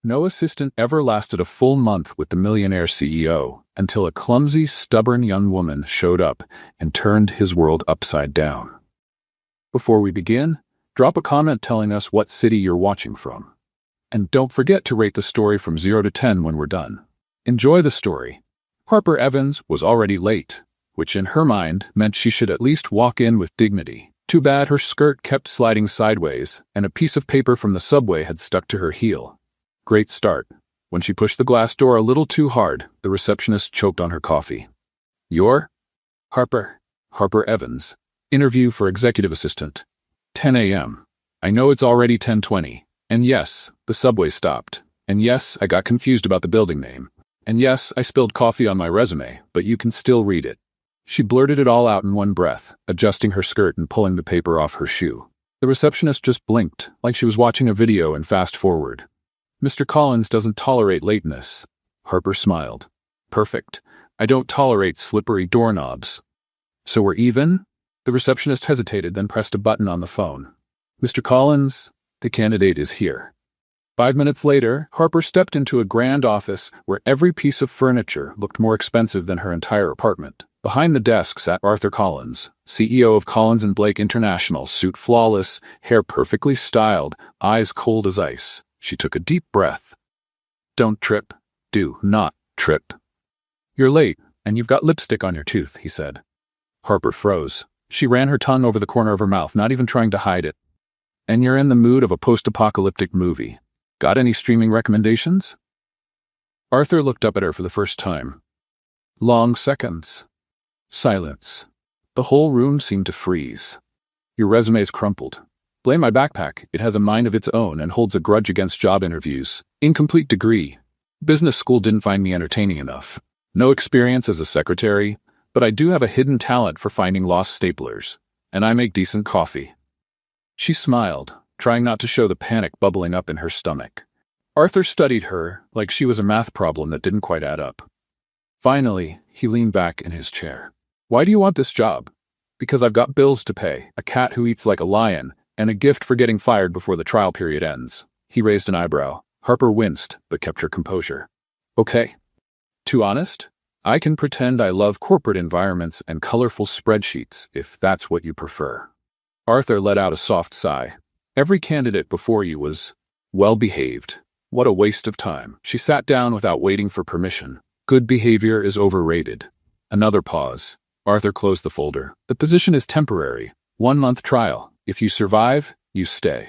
No assistant ever lasted a full month with the Millionaire CEO until a clumsy, stubborn young woman showed up and turned his world upside down. Before we begin, drop a comment telling us what city you're watching from. And don't forget to rate the story from 0 to 10 when we're done. Enjoy the story. Harper Evans was already late, which in her mind meant she should at least walk in with dignity. Too bad her skirt kept sliding sideways, and a piece of paper from the subway had stuck to her heel. Great start. When she pushed the glass door a little too hard, the receptionist choked on her coffee. You're? Harper Evans. Interview for executive assistant. 10 a.m. I know it's already 10:20. And yes, the subway stopped. And yes, I got confused about the building name. And yes, I spilled coffee on my resume, but you can still read it. She blurted it all out in one breath, adjusting her skirt and pulling the paper off her shoe. The receptionist just blinked, like she was watching a video and fast forward. Mr. Collins doesn't tolerate lateness. Harper smiled. Perfect. I don't tolerate slippery doorknobs. So we're even? The receptionist hesitated, then pressed a button on the phone. Mr. Collins, the candidate is here. 5 minutes later, Harper stepped into a grand office where every piece of furniture looked more expensive than her entire apartment. Behind the desk sat Arthur Collins, CEO of Collins & Blake International, suit flawless, hair perfectly styled, eyes cold as ice. She took a deep breath. Don't trip. Do not trip. You're late, and you've got lipstick on your tooth, he said. Harper froze. She ran her tongue over the corner of her mouth, not even trying to hide it. And you're in the mood of a post-apocalyptic movie. Got any streaming recommendations? Arthur looked up at her for the first time. Long seconds. Silence. The whole room seemed to freeze. Your resume's crumpled. Blame my backpack. It has a mind of its own and holds a grudge against job interviews. Incomplete degree. Business school didn't find me entertaining enough. No experience as a secretary, but I do have a hidden talent for finding lost staplers. And I make decent coffee. She smiled, trying not to show the panic bubbling up in her stomach. Arthur studied her like she was a math problem that didn't quite add up. Finally, he leaned back in his chair. Why do you want this job? Because I've got bills to pay, a cat who eats like a lion, and a gift for getting fired before the trial period ends. He raised an eyebrow. Harper winced, but kept her composure. Okay. Too honest? I can pretend I love corporate environments and colorful spreadsheets, if that's what you prefer. Arthur let out a soft sigh. Every candidate before you was well-behaved. What a waste of time. She sat down without waiting for permission. Good behavior is overrated. Another pause. Arthur closed the folder. The position is temporary. 1-month trial. If you survive, you stay.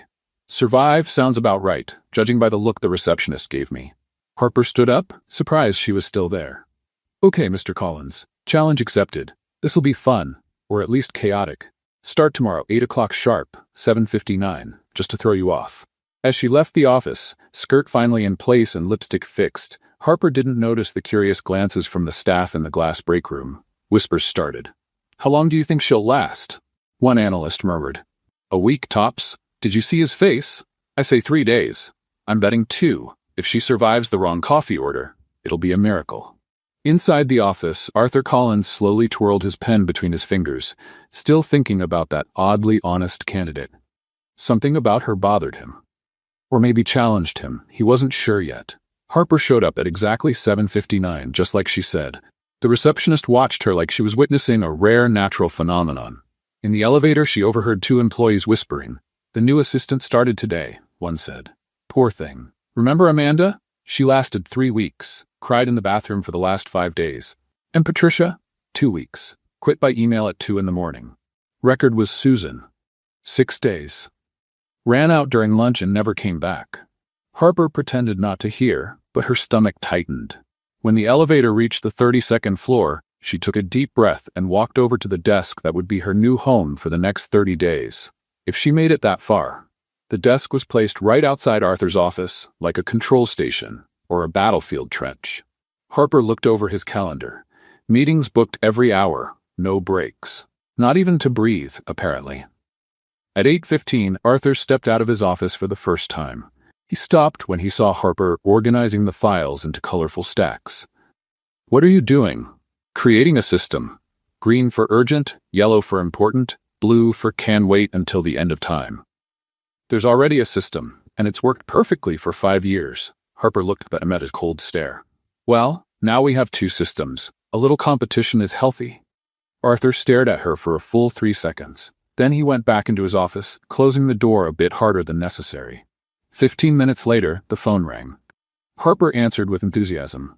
Survive sounds about right, judging by the look the receptionist gave me. Harper stood up, surprised she was still there. Okay, Mr. Collins. Challenge accepted. This'll be fun, or at least chaotic. Start tomorrow, 8 o'clock sharp, 7:59, just to throw you off. As she left the office, skirt finally in place and lipstick fixed, Harper didn't notice the curious glances from the staff in the glass break room. Whispers started. How long do you think she'll last? One analyst murmured. A week tops. Did you see his face? I say 3 days. I'm betting 2. If she survives the wrong coffee order, it'll be a miracle. Inside the office, Arthur Collins slowly twirled his pen between his fingers, still thinking about that oddly honest candidate. Something about her bothered him. Or maybe challenged him. He wasn't sure yet. Harper showed up at exactly 7:59, just like she said. The receptionist watched her like she was witnessing a rare natural phenomenon. In the elevator, she overheard 2 employees whispering. The new assistant started today, one said. Poor thing. Remember Amanda? She lasted 3 weeks, cried in the bathroom for the last 5 days. And Patricia? 2 weeks. Quit by email at 2 in the morning. Record was Susan. 6 days. Ran out during lunch and never came back. Harper pretended not to hear, but her stomach tightened. When the elevator reached the 32nd floor, she took a deep breath and walked over to the desk that would be her new home for the next 30 days. If she made it that far, the desk was placed right outside Arthur's office, like a control station or a battlefield trench. Harper looked over his calendar. Meetings booked every hour, no breaks. Not even to breathe, apparently. At 8:15, Arthur stepped out of his office for the first time. He stopped when he saw Harper organizing the files into colorful stacks. What are you doing? Creating a system. Green for urgent, yellow for important, blue for can wait until the end of time. There's already a system, and it's worked perfectly for 5 years. Harper looked at him at his cold stare. Well, now we have two systems. A little competition is healthy. Arthur stared at her for a full 3 seconds. Then he went back into his office, closing the door a bit harder than necessary. 15 minutes later, the phone rang. Harper answered with enthusiasm.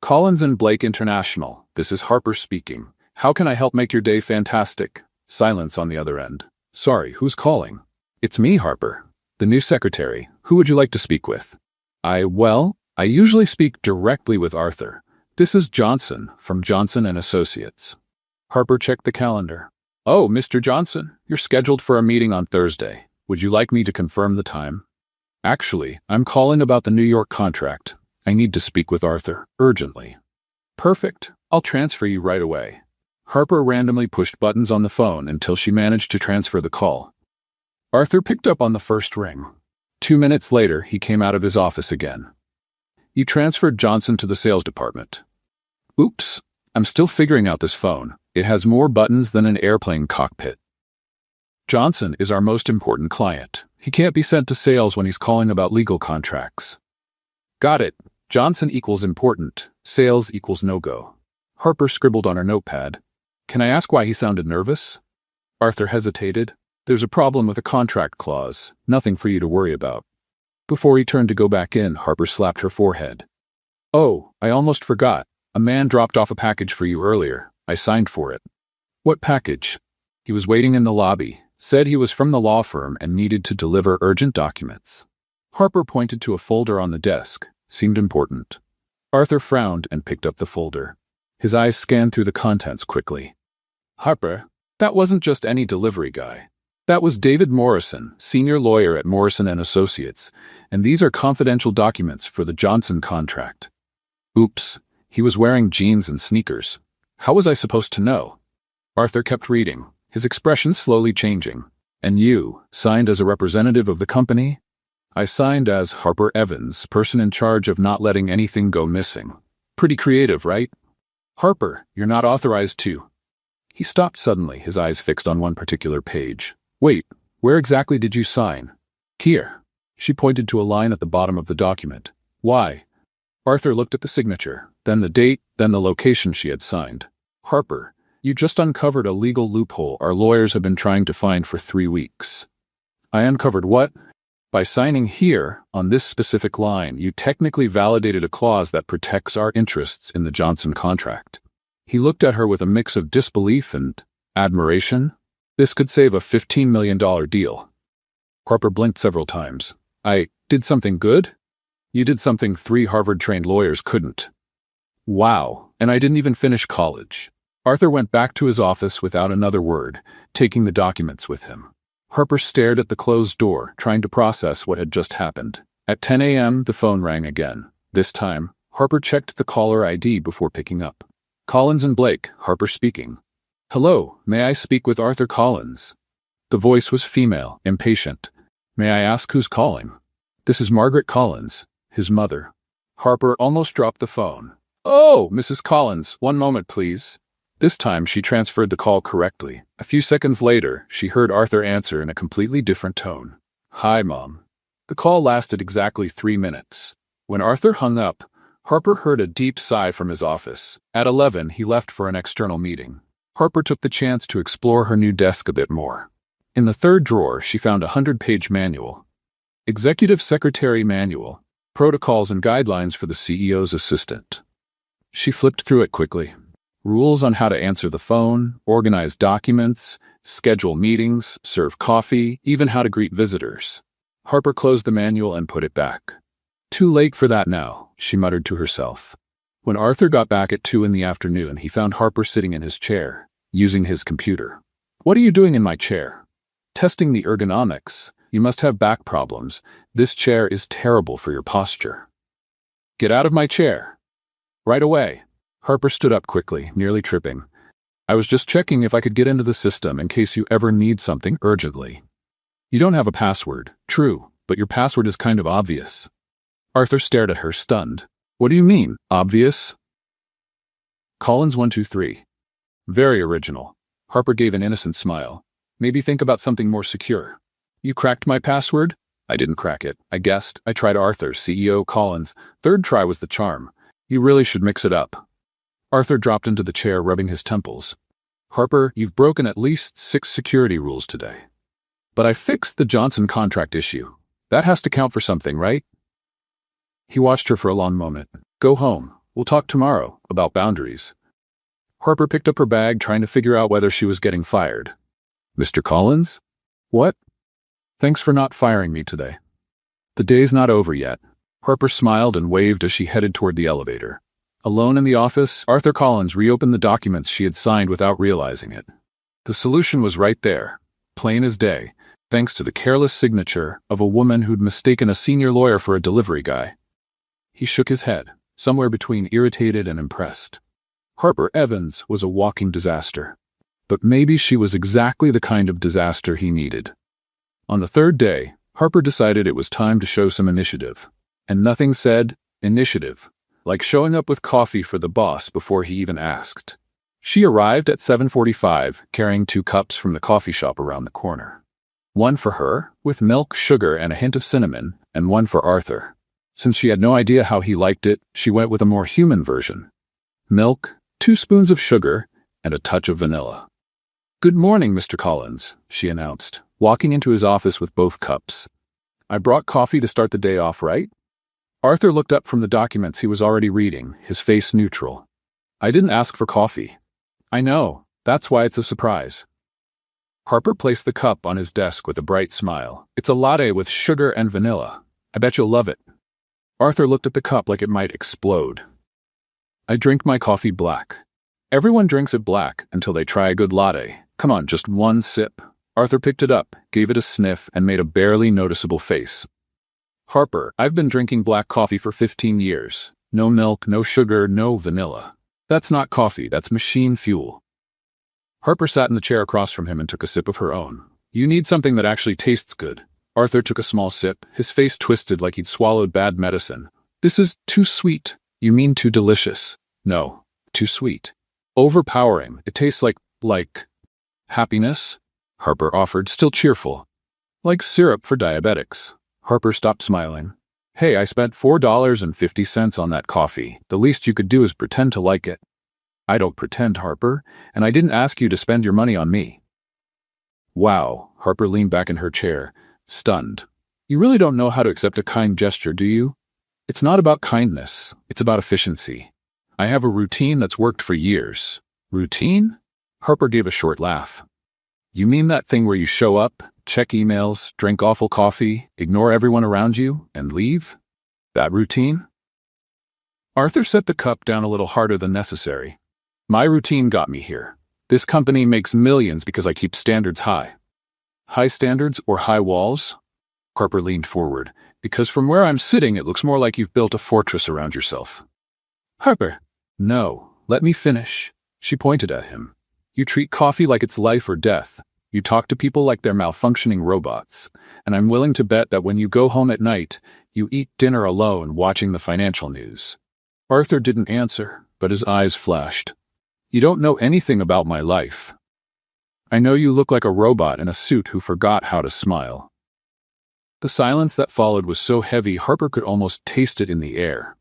Collins and Blake International, this is Harper speaking. How can I help make your day fantastic? Silence on the other end. Sorry, who's calling? It's me, Harper. The new secretary. Who would you like to speak with? I usually speak directly with Arthur. This is Johnson, from Johnson & Associates. Harper checked the calendar. Oh, Mr. Johnson, you're scheduled for a meeting on Thursday. Would you like me to confirm the time? Actually, I'm calling about the New York contract. I need to speak with Arthur, urgently. Perfect. I'll transfer you right away. Harper randomly pushed buttons on the phone until she managed to transfer the call. Arthur picked up on the first ring. 2 minutes later, he came out of his office again. You transferred Johnson to the sales department. Oops, I'm still figuring out this phone. It has more buttons than an airplane cockpit. Johnson is our most important client. He can't be sent to sales when he's calling about legal contracts. Got it. Johnson equals important. Sales equals no-go. Harper scribbled on her notepad. Can I ask why he sounded nervous? Arthur hesitated. There's a problem with a contract clause. Nothing for you to worry about. Before he turned to go back in, Harper slapped her forehead. Oh, I almost forgot. A man dropped off a package for you earlier. I signed for it. What package? He was waiting in the lobby. Said he was from the law firm and needed to deliver urgent documents. Harper pointed to a folder on the desk. Seemed important. Arthur frowned and picked up the folder. His eyes scanned through the contents quickly. Harper, that wasn't just any delivery guy. That was David Morrison, senior lawyer at Morrison & Associates, and these are confidential documents for the Johnson contract. Oops, he was wearing jeans and sneakers. How was I supposed to know? Arthur kept reading, his expression slowly changing. And you, signed as a representative of the company? I signed as Harper Evans, person in charge of not letting anything go missing. Pretty creative, right? Harper, you're not authorized to. He stopped suddenly, his eyes fixed on one particular page. Wait, where exactly did you sign? Here. She pointed to a line at the bottom of the document. Why? Arthur looked at the signature, then the date, then the location she had signed. Harper, you just uncovered a legal loophole our lawyers have been trying to find for 3 weeks. I uncovered what? By signing here, on this specific line, you technically validated a clause that protects our interests in the Johnson contract. He looked at her with a mix of disbelief and admiration. This could save a $15 million deal. Harper blinked several times. I did something good? You did something 3 Harvard-trained lawyers couldn't. Wow, and I didn't even finish college. Arthur went back to his office without another word, taking the documents with him. Harper stared at the closed door, trying to process what had just happened. At 10 a.m., the phone rang again. This time, Harper checked the caller ID before picking up. Collins and Blake, Harper speaking. Hello, may I speak with Arthur Collins? The voice was female, impatient. May I ask who's calling? This is Margaret Collins, his mother. Harper almost dropped the phone. Oh, Mrs. Collins, one moment, please. This time she transferred the call correctly. A few seconds later, she heard Arthur answer in a completely different tone. Hi, Mom. The call lasted exactly 3 minutes. When Arthur hung up, Harper heard a deep sigh from his office. At 11, he left for an external meeting. Harper took the chance to explore her new desk a bit more. In the third drawer, she found a 100-page manual. Executive Secretary Manual, Protocols and Guidelines for the CEO's Assistant. She flipped through it quickly. Rules on how to answer the phone, organize documents, schedule meetings, serve coffee, even how to greet visitors. Harper closed the manual and put it back. Too late for that now, she muttered to herself. When Arthur got back at 2 in the afternoon, he found Harper sitting in his chair, using his computer. What are you doing in my chair? Testing the ergonomics. You must have back problems. This chair is terrible for your posture. Get out of my chair. Right away. Harper stood up quickly, nearly tripping. I was just checking if I could get into the system in case you ever need something urgently. You don't have a password. True, but your password is kind of obvious. Arthur stared at her, stunned. What do you mean, obvious? Collins 123. Very original. Harper gave an innocent smile. Maybe think about something more secure. You cracked my password? I didn't crack it. I guessed. I tried Arthur, CEO Collins. Third try was the charm. You really should mix it up. Arthur dropped into the chair, rubbing his temples. Harper, you've broken at least 6 security rules today. But I fixed the Johnson contract issue. That has to count for something, right? He watched her for a long moment. Go home. We'll talk tomorrow about boundaries. Harper picked up her bag, trying to figure out whether she was getting fired. Mr. Collins? What? Thanks for not firing me today. The day's not over yet. Harper smiled and waved as she headed toward the elevator. Alone in the office, Arthur Collins reopened the documents she had signed without realizing it. The solution was right there, plain as day, thanks to the careless signature of a woman who'd mistaken a senior lawyer for a delivery guy. He shook his head, somewhere between irritated and impressed. Harper Evans was a walking disaster. But maybe she was exactly the kind of disaster he needed. On the 3rd day, Harper decided it was time to show some initiative. And nothing said initiative like showing up with coffee for the boss before he even asked. She arrived at 7:45, carrying 2 cups from the coffee shop around the corner. One for her, with milk, sugar, and a hint of cinnamon, and one for Arthur. Since she had no idea how he liked it, she went with a more human version. Milk, 2 spoons of sugar, and a touch of vanilla. Good morning, Mr. Collins, she announced, walking into his office with both cups. I brought coffee to start the day off, right? Arthur looked up from the documents he was already reading, his face neutral. I didn't ask for coffee. I know, that's why it's a surprise. Harper placed the cup on his desk with a bright smile. It's a latte with sugar and vanilla. I bet you'll love it. Arthur looked at the cup like it might explode. I drink my coffee black. Everyone drinks it black until they try a good latte. Come on, just 1 sip. Arthur picked it up, gave it a sniff, and made a barely noticeable face. Harper, I've been drinking black coffee for 15 years. No milk, no sugar, no vanilla. That's not coffee, that's machine fuel. Harper sat in the chair across from him and took a sip of her own. You need something that actually tastes good. Arthur took a small sip, his face twisted like he'd swallowed bad medicine. This is too sweet. You mean too delicious. No, too sweet. Overpowering. It tastes like happiness, Harper offered, still cheerful. Like syrup for diabetics. Harper stopped smiling. Hey, I spent $4.50 on that coffee. The least you could do is pretend to like it. I don't pretend, Harper, and I didn't ask you to spend your money on me. Wow, Harper leaned back in her chair, stunned. You really don't know how to accept a kind gesture, do you? It's not about kindness, it's about efficiency. I have a routine that's worked for years. Routine? Harper gave a short laugh. You mean that thing where you show up, check emails, drink awful coffee, ignore everyone around you, and leave? That routine? Arthur set the cup down a little harder than necessary. My routine got me here. This company makes millions because I keep standards high. High standards or high walls? Harper leaned forward. Because from where I'm sitting, it looks more like you've built a fortress around yourself. Harper. No, let me finish. She pointed at him. You treat coffee like it's life or death. You talk to people like they're malfunctioning robots. And I'm willing to bet that when you go home at night, you eat dinner alone watching the financial news. Arthur didn't answer, but his eyes flashed. You don't know anything about my life. I know you look like a robot in a suit who forgot how to smile. The silence that followed was so heavy Harper could almost taste it in the air.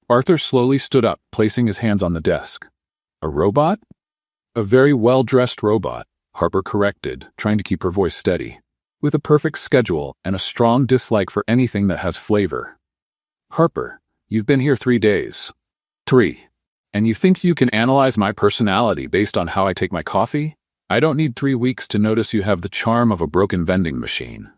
Arthur slowly stood up, placing his hands on the desk. A robot? A very well-dressed robot, Harper corrected, trying to keep her voice steady, with a perfect schedule and a strong dislike for anything that has flavor. Harper, you've been here 3 days. 3. And you think you can analyze my personality based on how I take my coffee? I don't need 3 weeks to notice you have the charm of a broken vending machine.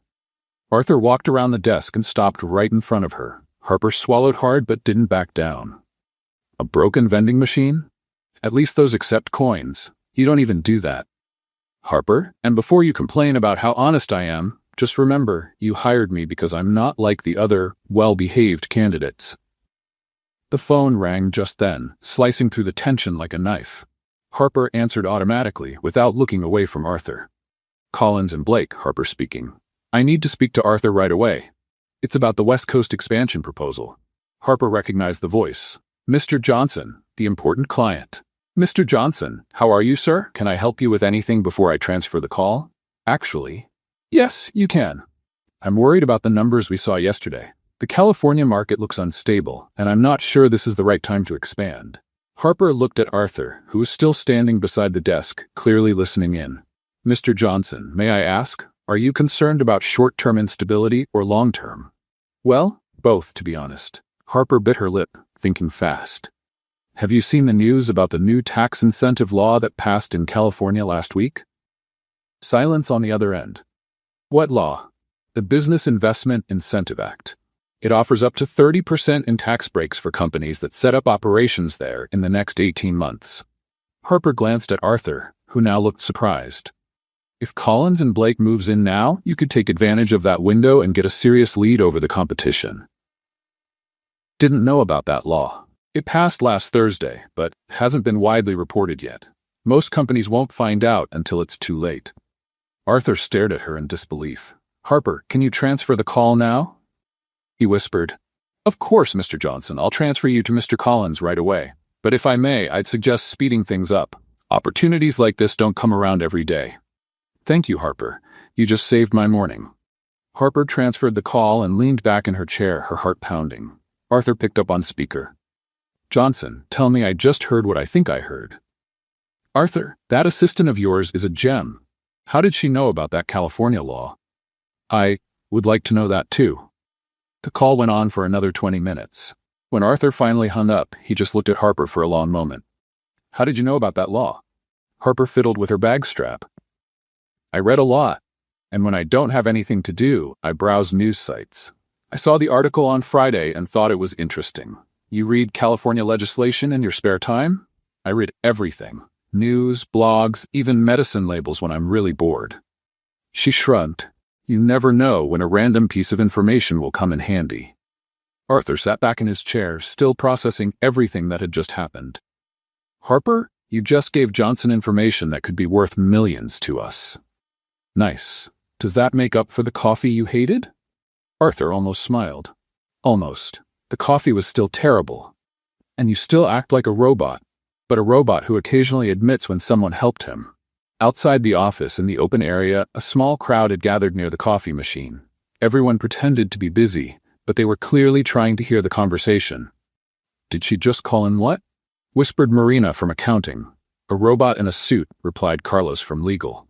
Arthur walked around the desk and stopped right in front of her. Harper swallowed hard but didn't back down. A broken vending machine? At least those accept coins. You don't even do that. Harper, and before you complain about how honest I am, just remember, you hired me because I'm not like the other well-behaved candidates. The phone rang just then, slicing through the tension like a knife. Harper answered automatically, without looking away from Arthur. Collins and Blake, Harper speaking. I need to speak to Arthur right away. It's about the West Coast expansion proposal. Harper recognized the voice. Mr. Johnson, the important client. Mr. Johnson, how are you, sir? Can I help you with anything before I transfer the call? Actually, yes, you can. I'm worried about the numbers we saw yesterday. The California market looks unstable, and I'm not sure this is the right time to expand. Harper looked at Arthur, who was still standing beside the desk, clearly listening in. Mr. Johnson, may I ask, are you concerned about short-term instability or long-term? Well, both, to be honest. Harper bit her lip, thinking fast. Have you seen the news about the new tax incentive law that passed in California last week? Silence on the other end. What law? The Business Investment Incentive Act. It offers up to 30% in tax breaks for companies that set up operations there in the next 18 months. Harper glanced at Arthur, who now looked surprised. If Collins and Blake moves in now, you could take advantage of that window and get a serious lead over the competition. Didn't know about that law. It passed last Thursday, but hasn't been widely reported yet. Most companies won't find out until it's too late. Arthur stared at her in disbelief. Harper, can you transfer the call now? He whispered. Of course, Mr. Johnson, I'll transfer you to Mr. Collins right away. But if I may, I'd suggest speeding things up. Opportunities like this don't come around every day. Thank you, Harper. You just saved my morning. Harper transferred the call and leaned back in her chair, her heart pounding. Arthur picked up on speaker. Johnson, tell me I just heard what I think I heard. Arthur, that assistant of yours is a gem. How did she know about that California law? I would like to know that too. The call went on for another 20 minutes. When Arthur finally hung up, he just looked at Harper for a long moment. How did you know about that law? Harper fiddled with her bag strap. I read a lot, and when I don't have anything to do, I browse news sites. I saw the article on Friday and thought it was interesting. You read California legislation in your spare time? I read everything. News, blogs, even medicine labels when I'm really bored. She shrugged. You never know when a random piece of information will come in handy. Arthur sat back in his chair, still processing everything that had just happened. Harper, you just gave Johnson information that could be worth millions to us. Nice. Does that make up for the coffee you hated? Arthur almost smiled. Almost. The coffee was still terrible. And you still act like a robot, but a robot who occasionally admits when someone helped him. Outside the office in the open area, a small crowd had gathered near the coffee machine. Everyone pretended to be busy, but they were clearly trying to hear the conversation. Did she just call in what? Whispered Marina from accounting. A robot in a suit, replied Carlos from legal.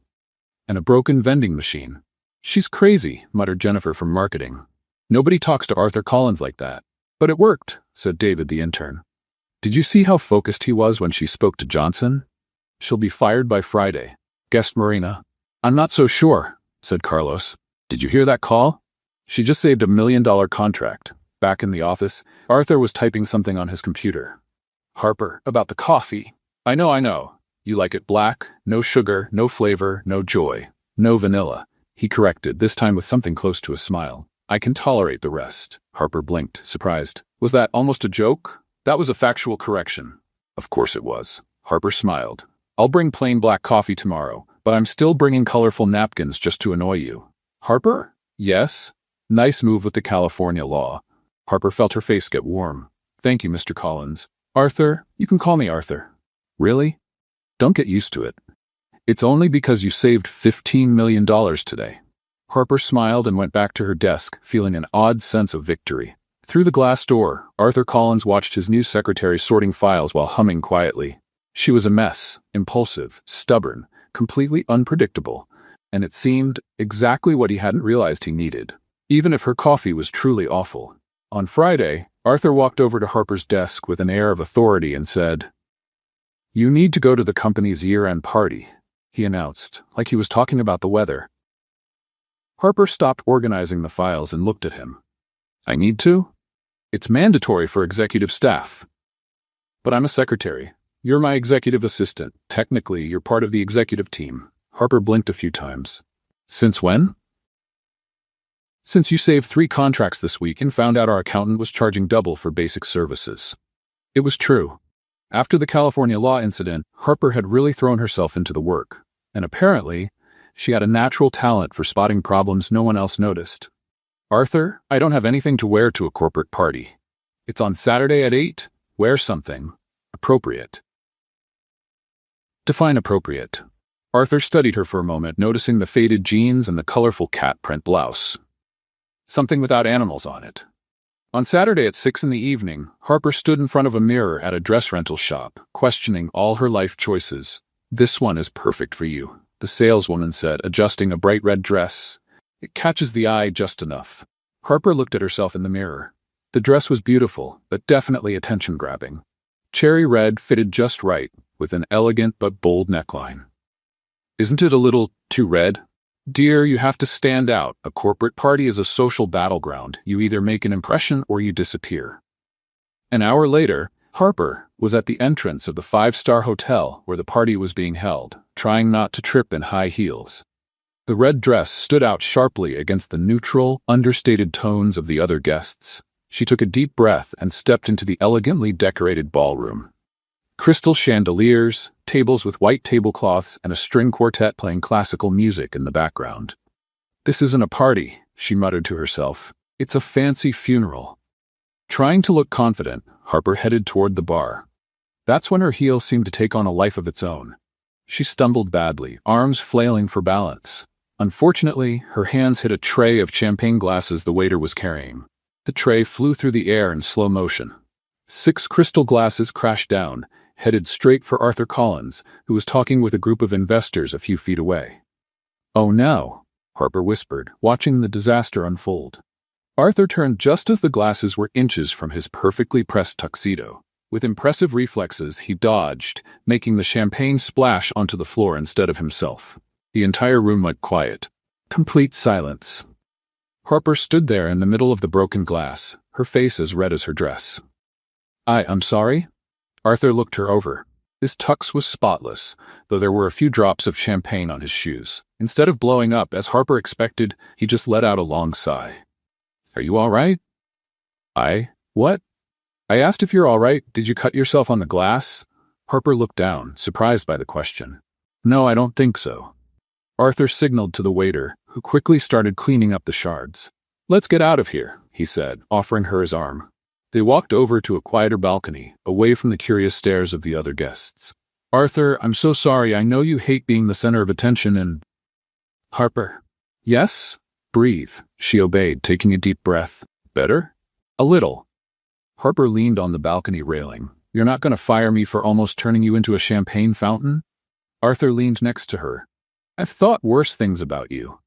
And a broken vending machine. She's crazy, muttered Jennifer from marketing. Nobody talks to Arthur Collins like that. But it worked, said David the intern. Did you see how focused he was when she spoke to Johnson? She'll be fired by Friday, guessed Marina. I'm not so sure, said Carlos. Did you hear that call? She just saved $1 million contract. Back in the office, Arthur was typing something on his computer. Harper, about the coffee. I know. You like it black, no sugar, no flavor, no joy, no vanilla. He corrected, this time with something close to a smile. I can tolerate the rest. Harper blinked, surprised. Was that almost a joke? That was a factual correction. Of course it was. Harper smiled. I'll bring plain black coffee tomorrow, but I'm still bringing colorful napkins just to annoy you. Harper? Yes? Nice move with the California law. Harper felt her face get warm. Thank you, Mr. Collins. Arthur, you can call me Arthur. Really? Don't get used to it. It's only because you saved $15 million today. Harper smiled and went back to her desk, feeling an odd sense of victory. Through the glass door, Arthur Collins watched his new secretary sorting files while humming quietly. She was a mess, impulsive, stubborn, completely unpredictable, and it seemed exactly what he hadn't realized he needed, even if her coffee was truly awful. On Friday, Arthur walked over to Harper's desk with an air of authority and said, "You need to go to the company's year-end party," he announced, like he was talking about the weather. Harper stopped organizing the files and looked at him. I need to? It's mandatory for executive staff. But I'm a secretary. You're my executive assistant. Technically, you're part of the executive team. Harper blinked a few times. Since when? Since you saved 3 contracts this week and found out our accountant was charging double for basic services. It was true. After the California law incident, Harper had really thrown herself into the work. And apparently, she had a natural talent for spotting problems no one else noticed. Arthur, I don't have anything to wear to a corporate party. It's on Saturday at 8. Wear something appropriate. Define appropriate. Arthur studied her for a moment, noticing the faded jeans and the colorful cat print blouse. Something without animals on it. On Saturday at 6 in the evening, Harper stood in front of a mirror at a dress rental shop, questioning all her life choices. "This one is perfect for you," the saleswoman said, adjusting a bright red dress. "It catches the eye just enough." Harper looked at herself in the mirror. The dress was beautiful, but definitely attention-grabbing. Cherry red fitted just right, with an elegant but bold neckline. "Isn't it a little too red?" "Dear, you have to stand out. A corporate party is a social battleground. You either make an impression or you disappear." An hour later, Harper was at the entrance of the five-star hotel where the party was being held, trying not to trip in high heels. The red dress stood out sharply against the neutral, understated tones of the other guests. She took a deep breath and stepped into the elegantly decorated ballroom. Crystal chandeliers, tables with white tablecloths, and a string quartet playing classical music in the background. "This isn't a party," she muttered to herself. "It's a fancy funeral." Trying to look confident, Harper headed toward the bar. That's when her heel seemed to take on a life of its own. She stumbled badly, arms flailing for balance. Unfortunately, her hands hit a tray of champagne glasses the waiter was carrying. The tray flew through the air in slow motion. 6 crystal glasses crashed down, headed straight for Arthur Collins, who was talking with a group of investors a few feet away. "Oh no," Harper whispered, watching the disaster unfold. Arthur turned just as the glasses were inches from his perfectly pressed tuxedo. With impressive reflexes, he dodged, making the champagne splash onto the floor instead of himself. The entire room went quiet. Complete silence. Harper stood there in the middle of the broken glass, her face as red as her dress. I'm sorry?" Arthur looked her over. His tux was spotless, though there were a few drops of champagne on his shoes. Instead of blowing up, as Harper expected, he just let out a long sigh. "Are you all right?" What? I asked if you're all right. Did you cut yourself on the glass?" Harper looked down, surprised by the question. "No, I don't think so." Arthur signaled to the waiter, who quickly started cleaning up the shards. "Let's get out of here," he said, offering her his arm. They walked over to a quieter balcony, away from the curious stares of the other guests. "Arthur, I'm so sorry. I know you hate being the center of attention and—" "Harper." "Yes?" "Breathe." She obeyed, taking a deep breath. "Better?" "A little." Harper leaned on the balcony railing. "You're not going to fire me for almost turning you into a champagne fountain?" Arthur leaned next to her. "I've thought worse things about you."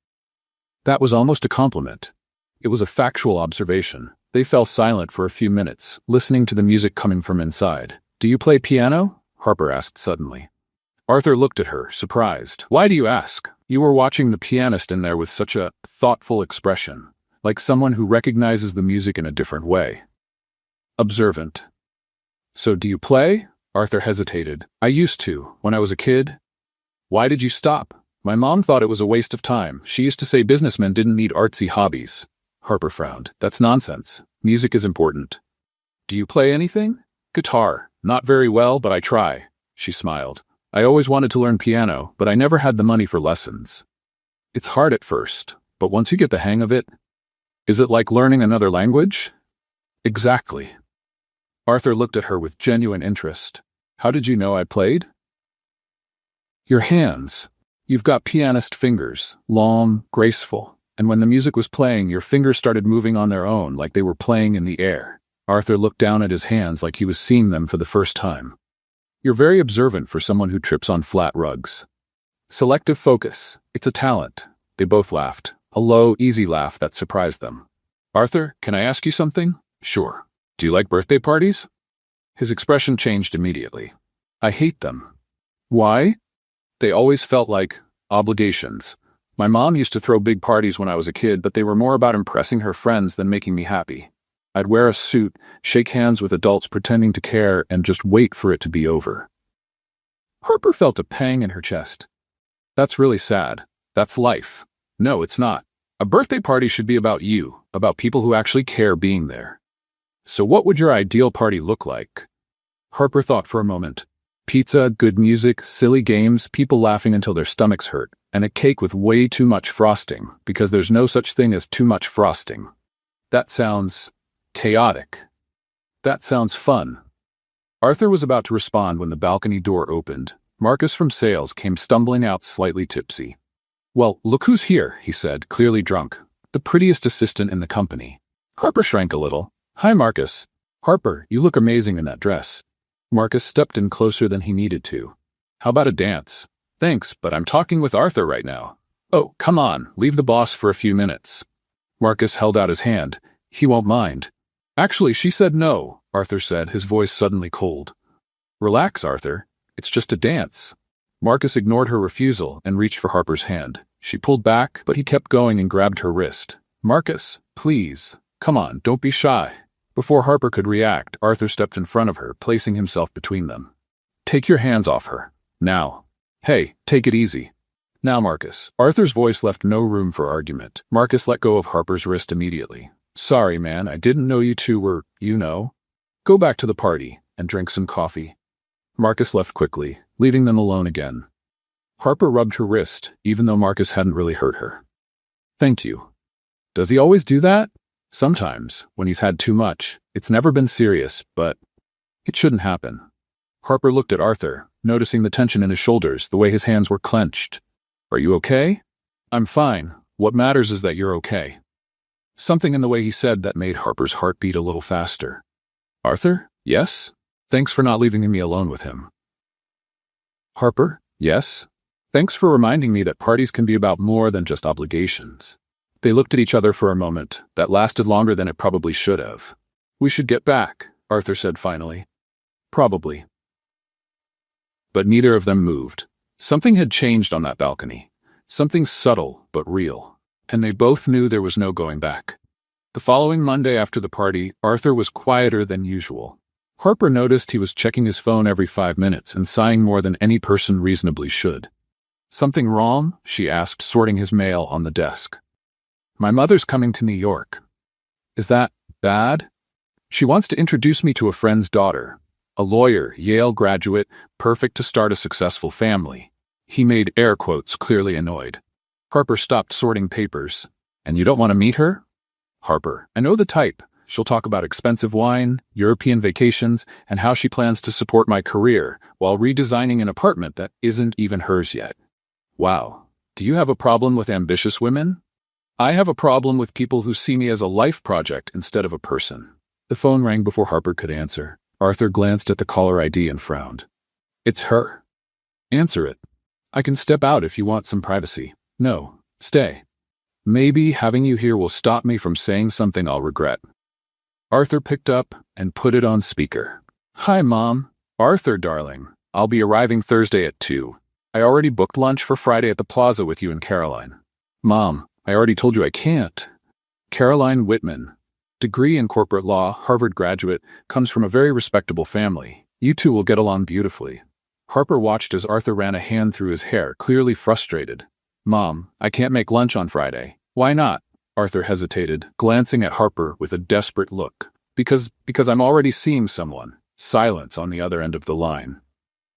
That was almost a compliment. It was a factual observation. They fell silent for a few minutes, listening to the music coming from inside. "Do you play piano?" Harper asked suddenly. Arthur looked at her, surprised. "Why do you ask?" You were watching the pianist in there with such a thoughtful expression, like someone who recognizes the music in a different way. Observant. "So do you play?" Arthur hesitated. "I used to, when I was a kid." "Why did you stop?" "My mom thought it was a waste of time. She used to say businessmen didn't need artsy hobbies." Harper frowned. "That's nonsense. Music is important." "Do you play anything?" "Guitar. Not very well, but I try." She smiled. "I always wanted to learn piano, but I never had the money for lessons." "It's hard at first, but once you get the hang of it—" "Is it like learning another language?" "Exactly." Arthur looked at her with genuine interest. "How did you know I played?" "Your hands. You've got pianist fingers, long, graceful. And when the music was playing, your fingers started moving on their own, like they were playing in the air." Arthur looked down at his hands like he was seeing them for the first time. "You're very observant for someone who trips on flat rugs." "Selective focus. It's a talent." They both laughed, a low, easy laugh that surprised them. "Arthur, can I ask you something?" "Sure. Do you like birthday parties?" His expression changed immediately. "I hate them." "Why?" "They always felt like obligations. My mom used to throw big parties when I was a kid, but they were more about impressing her friends than making me happy. I'd wear a suit, shake hands with adults pretending to care, and just wait for it to be over." Harper felt a pang in her chest. "That's really sad. That's life." "No, it's not. A birthday party should be about you, about people who actually care being there." "So what would your ideal party look like?" Harper thought for a moment. "Pizza, good music, silly games, people laughing until their stomachs hurt, and a cake with way too much frosting, because there's no such thing as too much frosting." "That sounds chaotic." "That sounds fun." Arthur was about to respond when the balcony door opened. Marcus from sales came stumbling out, slightly tipsy. "Well, look who's here," he said, clearly drunk. the prettiest assistant in the company. Harper shrank a little. "Hi, Marcus." "Harper, you look amazing in that dress." Marcus stepped in closer than he needed to. "How about a dance?" "Thanks, but I'm talking with Arthur right now." "Oh, come on, leave the boss for a few minutes." Marcus held out his hand. "He won't mind." "Actually, she said no," Arthur said, his voice suddenly cold. "Relax, Arthur. It's just a dance." Marcus ignored her refusal and reached for Harper's hand. She pulled back, but he kept going and grabbed her wrist. "Marcus, please. Come on, don't be shy." Before Harper could react, Arthur stepped in front of her, placing himself between them. "Take your hands off her. Now." "Hey, take it easy." "Now, Marcus." Arthur's voice left no room for argument. Marcus let go of Harper's wrist immediately. "Sorry, man, I didn't know you two were, Go back to the party and drink some coffee." Marcus left quickly, leaving them alone again. Harper rubbed her wrist, even though Marcus hadn't really hurt her. "Thank you." "Does he always do that?" "Sometimes, when he's had too much. It's never been serious, but it shouldn't happen." Harper looked at Arthur, noticing the tension in his shoulders, the way his hands were clenched. "Are you okay?" "I'm fine. What matters is that you're okay." Something in the way he said that made Harper's heart beat a little faster. "Arthur? Yes? Thanks for not leaving me alone with him." "Harper? Yes? Thanks for reminding me that parties can be about more than just obligations." They looked at each other for a moment that lasted longer than it probably should have. "We should get back," Arthur said finally. "Probably." But neither of them moved. Something had changed on that balcony. Something subtle but real. And they both knew there was no going back. The following Monday after the party, Arthur was quieter than usual. Harper noticed he was checking his phone every 5 minutes and sighing more than any person reasonably should. "Something wrong?" she asked, sorting his mail on the desk. "My mother's coming to New York." "Is that bad?" "She wants to introduce me to a friend's daughter. A lawyer, Yale graduate, perfect to start a successful family." He made air quotes, clearly annoyed. Harper stopped sorting papers. "And you don't want to meet her?" "Harper, I know the type. She'll talk about expensive wine, European vacations, and how she plans to support my career while redesigning an apartment that isn't even hers yet." "Wow. Do you have a problem with ambitious women?" "I have a problem with people who see me as a life project instead of a person." The phone rang before Harper could answer. Arthur glanced at the caller ID and frowned. "It's her." "Answer it." "I can step out if you want some privacy." "No, stay. Maybe having you here will stop me from saying something I'll regret." Arthur picked up and put it on speaker. "Hi, Mom. Arthur, darling. I'll be arriving Thursday at 2. I already booked lunch for Friday at the plaza with you and Caroline." "Mom, I already told you I can't." Caroline Whitman, degree in corporate law, Harvard graduate, comes from a very respectable family. You two will get along beautifully. Harper watched as Arthur ran a hand through his hair, clearly frustrated. "Mom, I can't make lunch on Friday." "Why not?" Arthur hesitated, glancing at Harper with a desperate look. Because I'm already seeing someone." Silence on the other end of the line.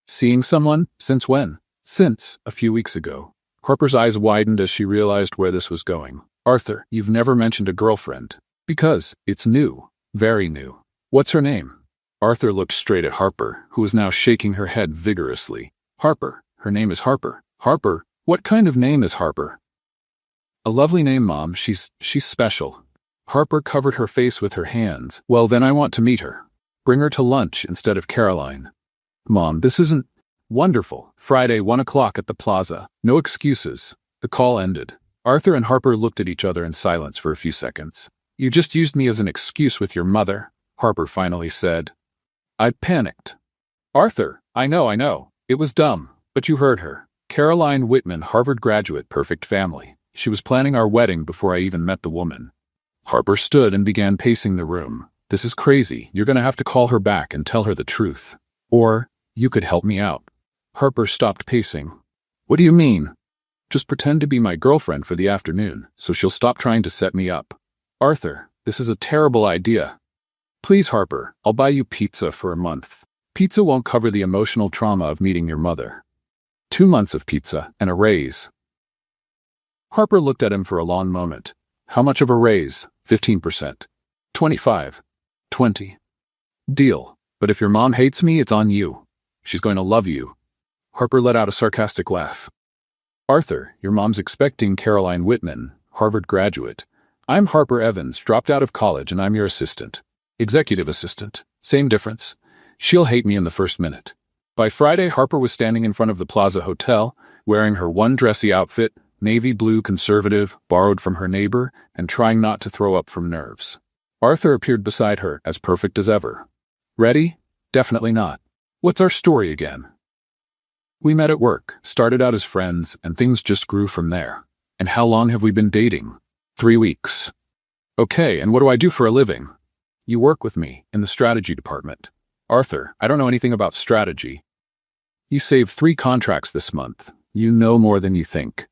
"Seeing someone? Since when?" "Since a few weeks ago." Harper's eyes widened as she realized where this was going. "Arthur, you've never mentioned a girlfriend." "Because it's new. Very new." "What's her name?" Arthur looked straight at Harper, who was now shaking her head vigorously. "Harper. Her name is Harper." "Harper? What kind of name is Harper?" "A lovely name, Mom. She's special." Harper covered her face with her hands. "Well, then I want to meet her. Bring her to lunch instead of Caroline." "Mom, this isn't..." "Wonderful. Friday, 1 o'clock at the plaza. No excuses." The call ended. Arthur and Harper looked at each other in silence for a few seconds. "You just used me as an excuse with your mother," Harper finally said. I panicked. "Arthur, I know. It was dumb, but you heard her. Caroline Whitman, Harvard graduate, perfect family. She was planning our wedding before I even met the woman." Harper stood and began pacing the room. "This is crazy. You're going to have to call her back and tell her the truth. Or, you could help me out." Harper stopped pacing. "What do you mean?" "Just pretend to be my girlfriend for the afternoon, so she'll stop trying to set me up." "Arthur, this is a terrible idea." "Please, Harper, I'll buy you pizza for a month. Pizza won't cover the emotional trauma of meeting your mother. 2 months of pizza and a raise." Harper looked at him for a long moment. "How much of a raise?" 15%. 25. 20. "Deal. But if your mom hates me, it's on you. She's going to love you." Harper let out a sarcastic laugh. "Arthur, your mom's expecting Caroline Whitman, Harvard graduate. I'm Harper Evans, dropped out of college, and I'm your assistant. Executive assistant. Same difference. She'll hate me in the first minute. By Friday, Harper was standing in front of the Plaza Hotel, wearing her one dressy outfit, navy blue conservative, borrowed from her neighbor, and trying not to throw up from nerves. Arthur appeared beside her, as perfect as ever. Ready? Definitely not. What's our story again? We met at work, started out as friends, and things just grew from there. And how long have we been dating? 3 weeks. Okay, and what do I do for a living? You work with me, in the strategy department. Arthur, I don't know anything about strategy. You saved 3 contracts this month. You know more than you think.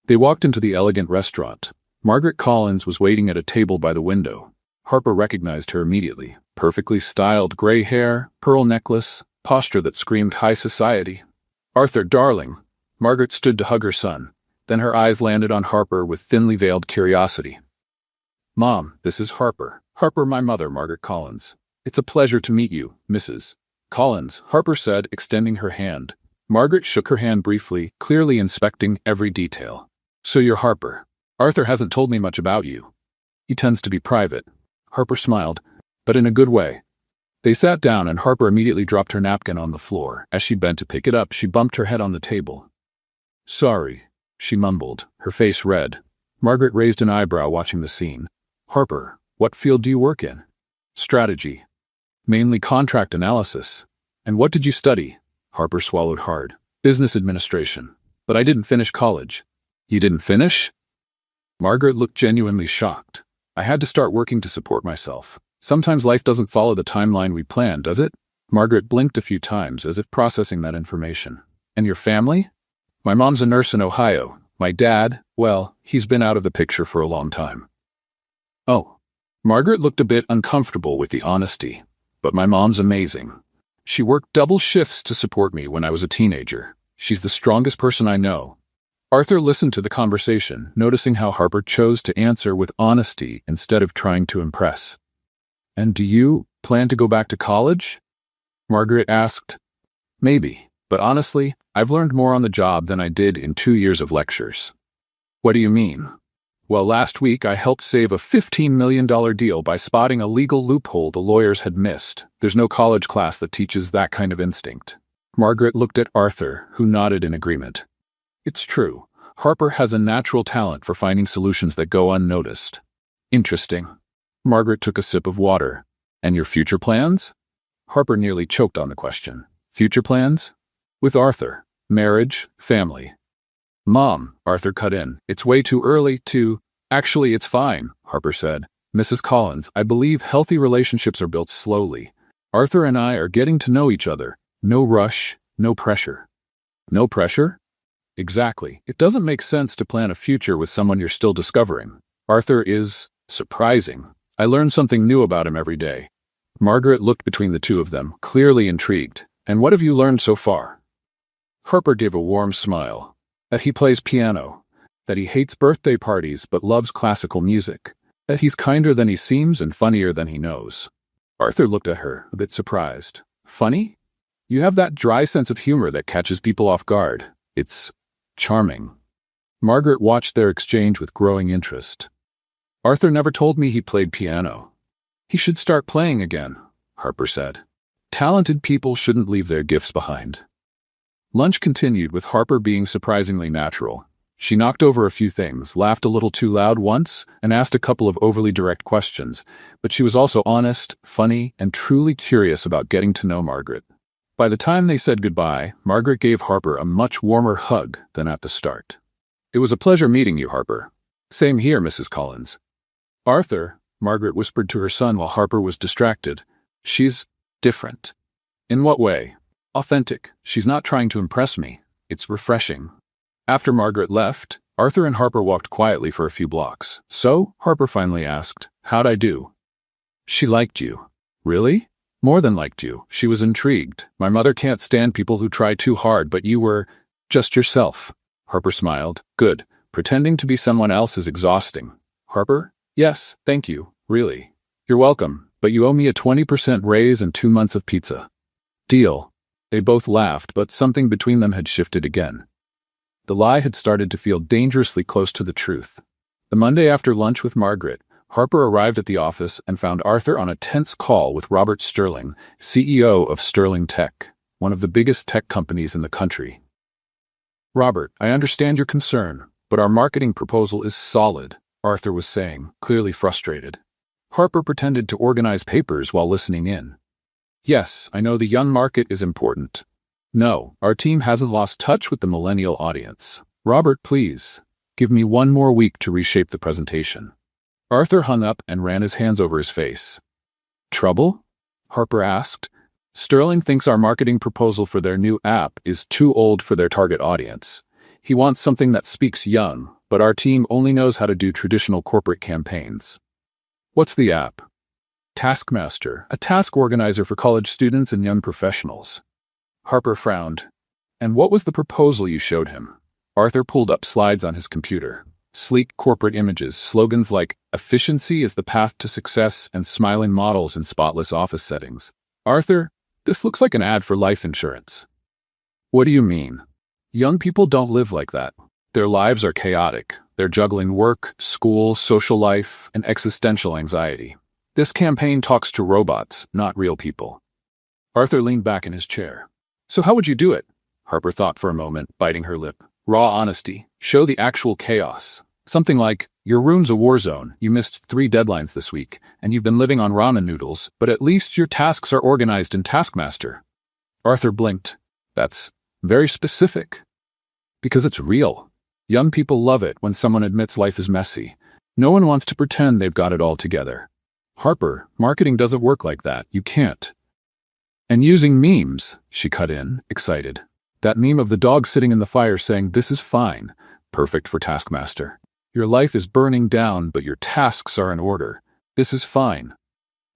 They walked into the elegant restaurant. Margaret Collins was waiting at a table by the window. Harper recognized her immediately. Perfectly styled gray hair, pearl necklace, posture that screamed high society. Arthur, darling. Margaret stood to hug her son. Then her eyes landed on Harper with thinly veiled curiosity. Mom, this is Harper. Harper, my mother, Margaret Collins. It's a pleasure to meet you, Mrs. Collins, Harper said, extending her hand. Margaret shook her hand briefly, clearly inspecting every detail. So you're Harper. Arthur hasn't told me much about you. He tends to be private. Harper smiled, but in a good way. They sat down and Harper immediately dropped her napkin on the floor. As she bent to pick it up, she bumped her head on the table. Sorry, she mumbled, her face red. Margaret raised an eyebrow watching the scene. Harper, what field do you work in? Strategy. Mainly contract analysis. And what did you study? Harper swallowed hard. Business administration. But I didn't finish college. You didn't finish? Margaret looked genuinely shocked. I had to start working to support myself. Sometimes life doesn't follow the timeline we plan, does it? Margaret blinked a few times as if processing that information. And your family? My mom's a nurse in Ohio. My dad, well, he's been out of the picture for a long time. Oh. Margaret looked a bit uncomfortable with the honesty. But my mom's amazing. She worked double shifts to support me when I was a teenager. She's the strongest person I know. Arthur listened to the conversation, noticing how Harper chose to answer with honesty instead of trying to impress. And do you plan to go back to college? Margaret asked. Maybe, but honestly, I've learned more on the job than I did in 2 years of lectures. What do you mean? Well, last week I helped save a $15 million deal by spotting a legal loophole the lawyers had missed. There's no college class that teaches that kind of instinct. Margaret looked at Arthur, who nodded in agreement. It's true. Harper has a natural talent for finding solutions that go unnoticed. Interesting. Margaret took a sip of water. And your future plans? Harper nearly choked on the question. Future plans? With Arthur. Marriage, family. Mom, Arthur cut in. It's way too early to... Actually, it's fine, Harper said. Mrs. Collins, I believe healthy relationships are built slowly. Arthur and I are getting to know each other. No rush, no pressure. No pressure? Exactly. It doesn't make sense to plan a future with someone you're still discovering. Arthur is surprising. I learn something new about him every day. Margaret looked between the two of them, clearly intrigued. And what have you learned so far? Harper gave a warm smile. That he plays piano. That he hates birthday parties but loves classical music. That he's kinder than he seems and funnier than he knows. Arthur looked at her, a bit surprised. Funny? You have that dry sense of humor that catches people off guard. It's charming. Margaret watched their exchange with growing interest. Arthur never told me he played piano. He should start playing again, Harper said. Talented people shouldn't leave their gifts behind. Lunch continued with Harper being surprisingly natural. She knocked over a few things, laughed a little too loud once, and asked a couple of overly direct questions, but she was also honest, funny, and truly curious about getting to know Margaret. By the time they said goodbye, Margaret gave Harper a much warmer hug than at the start. It was a pleasure meeting you, Harper. Same here, Mrs. Collins. Arthur, Margaret whispered to her son while Harper was distracted. She's different. In what way? Authentic. She's not trying to impress me. It's refreshing. After Margaret left, Arthur and Harper walked quietly for a few blocks. So, Harper finally asked, how'd I do? She liked you. Really? More than liked you. She was intrigued. My mother can't stand people who try too hard, but you were just yourself. Harper smiled. Good. Pretending to be someone else is exhausting. Harper? Yes, thank you. Really. You're welcome, but you owe me a 20% raise and 2 months of pizza. Deal. They both laughed, but something between them had shifted again. The lie had started to feel dangerously close to the truth. The Monday after lunch with Margaret, Harper arrived at the office and found Arthur on a tense call with Robert Sterling, CEO of Sterling Tech, one of the biggest tech companies in the country. "Robert, I understand your concern, but our marketing proposal is solid," Arthur was saying, clearly frustrated. Harper pretended to organize papers while listening in. "Yes, I know the young market is important. No, our team hasn't lost touch with the millennial audience. Robert, please, give me one more week to reshape the presentation." Arthur hung up and ran his hands over his face. "Trouble?" Harper asked. "Sterling thinks our marketing proposal for their new app is too old for their target audience. He wants something that speaks young, but our team only knows how to do traditional corporate campaigns." "What's the app?" "Taskmaster, a task organizer for college students and young professionals." Harper frowned. "And what was the proposal you showed him?" Arthur pulled up slides on his computer. Sleek corporate images, slogans like "Efficiency is the path to success" and smiling models in spotless office settings. "Arthur, this looks like an ad for life insurance." "What do you mean?" "Young people don't live like that. Their lives are chaotic. They're juggling work, school, social life, and existential anxiety. This campaign talks to robots, not real people." Arthur leaned back in his chair. "So how would you do it?" Harper thought for a moment, biting her lip. "Raw honesty. Show the actual chaos. Something like, your room's a war zone, you missed 3 deadlines this week, and you've been living on ramen noodles, but at least your tasks are organized in Taskmaster." Arthur blinked. "That's very specific." "Because it's real. Young people love it when someone admits life is messy. No one wants to pretend they've got it all together." "Harper, marketing doesn't work like that. You can't." "And using memes," she cut in, excited. "That meme of the dog sitting in the fire saying, 'This is fine.' Perfect for Taskmaster. Your life is burning down, but your tasks are in order. This is fine."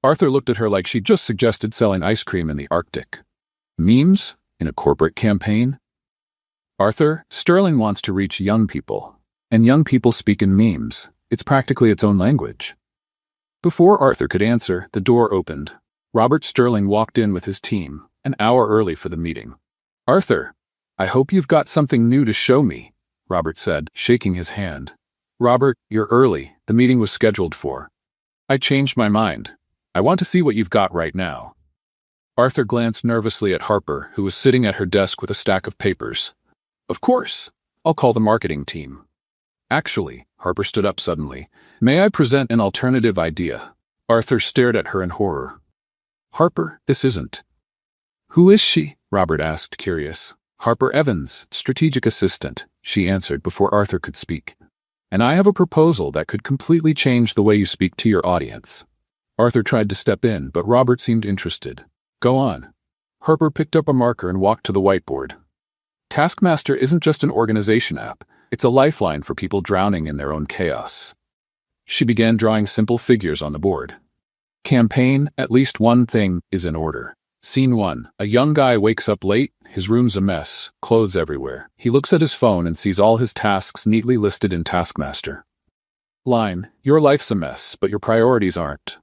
Arthur looked at her like she just suggested selling ice cream in the Arctic. "Memes? In a corporate campaign?" "Arthur, Sterling wants to reach young people. And young people speak in memes. It's practically its own language." Before Arthur could answer, the door opened. Robert Sterling walked in with his team, an hour early for the meeting. "Arthur, I hope you've got something new to show me," Robert said, shaking his hand. "Robert, you're early. The meeting was scheduled for." "I changed my mind. I want to see what you've got right now." Arthur glanced nervously at Harper, who was sitting at her desk with a stack of papers. "Of course. I'll call the marketing team." "Actually," Harper stood up suddenly, "may I present an alternative idea?" Arthur stared at her in horror. "Harper, this isn't." "Who is she?" Robert asked, curious. "Harper Evans, strategic assistant," she answered before Arthur could speak. "And I have a proposal that could completely change the way you speak to your audience." Arthur tried to step in, but Robert seemed interested. "Go on." Harper picked up a marker and walked to the whiteboard. "Taskmaster isn't just an organization app. It's a lifeline for people drowning in their own chaos." She began drawing simple figures on the board. Campaign, at least one thing is in order. Scene 1. A young guy wakes up late, his room's a mess, clothes everywhere. He looks at his phone and sees all his tasks neatly listed in Taskmaster. Line, your life's a mess, but your priorities aren't.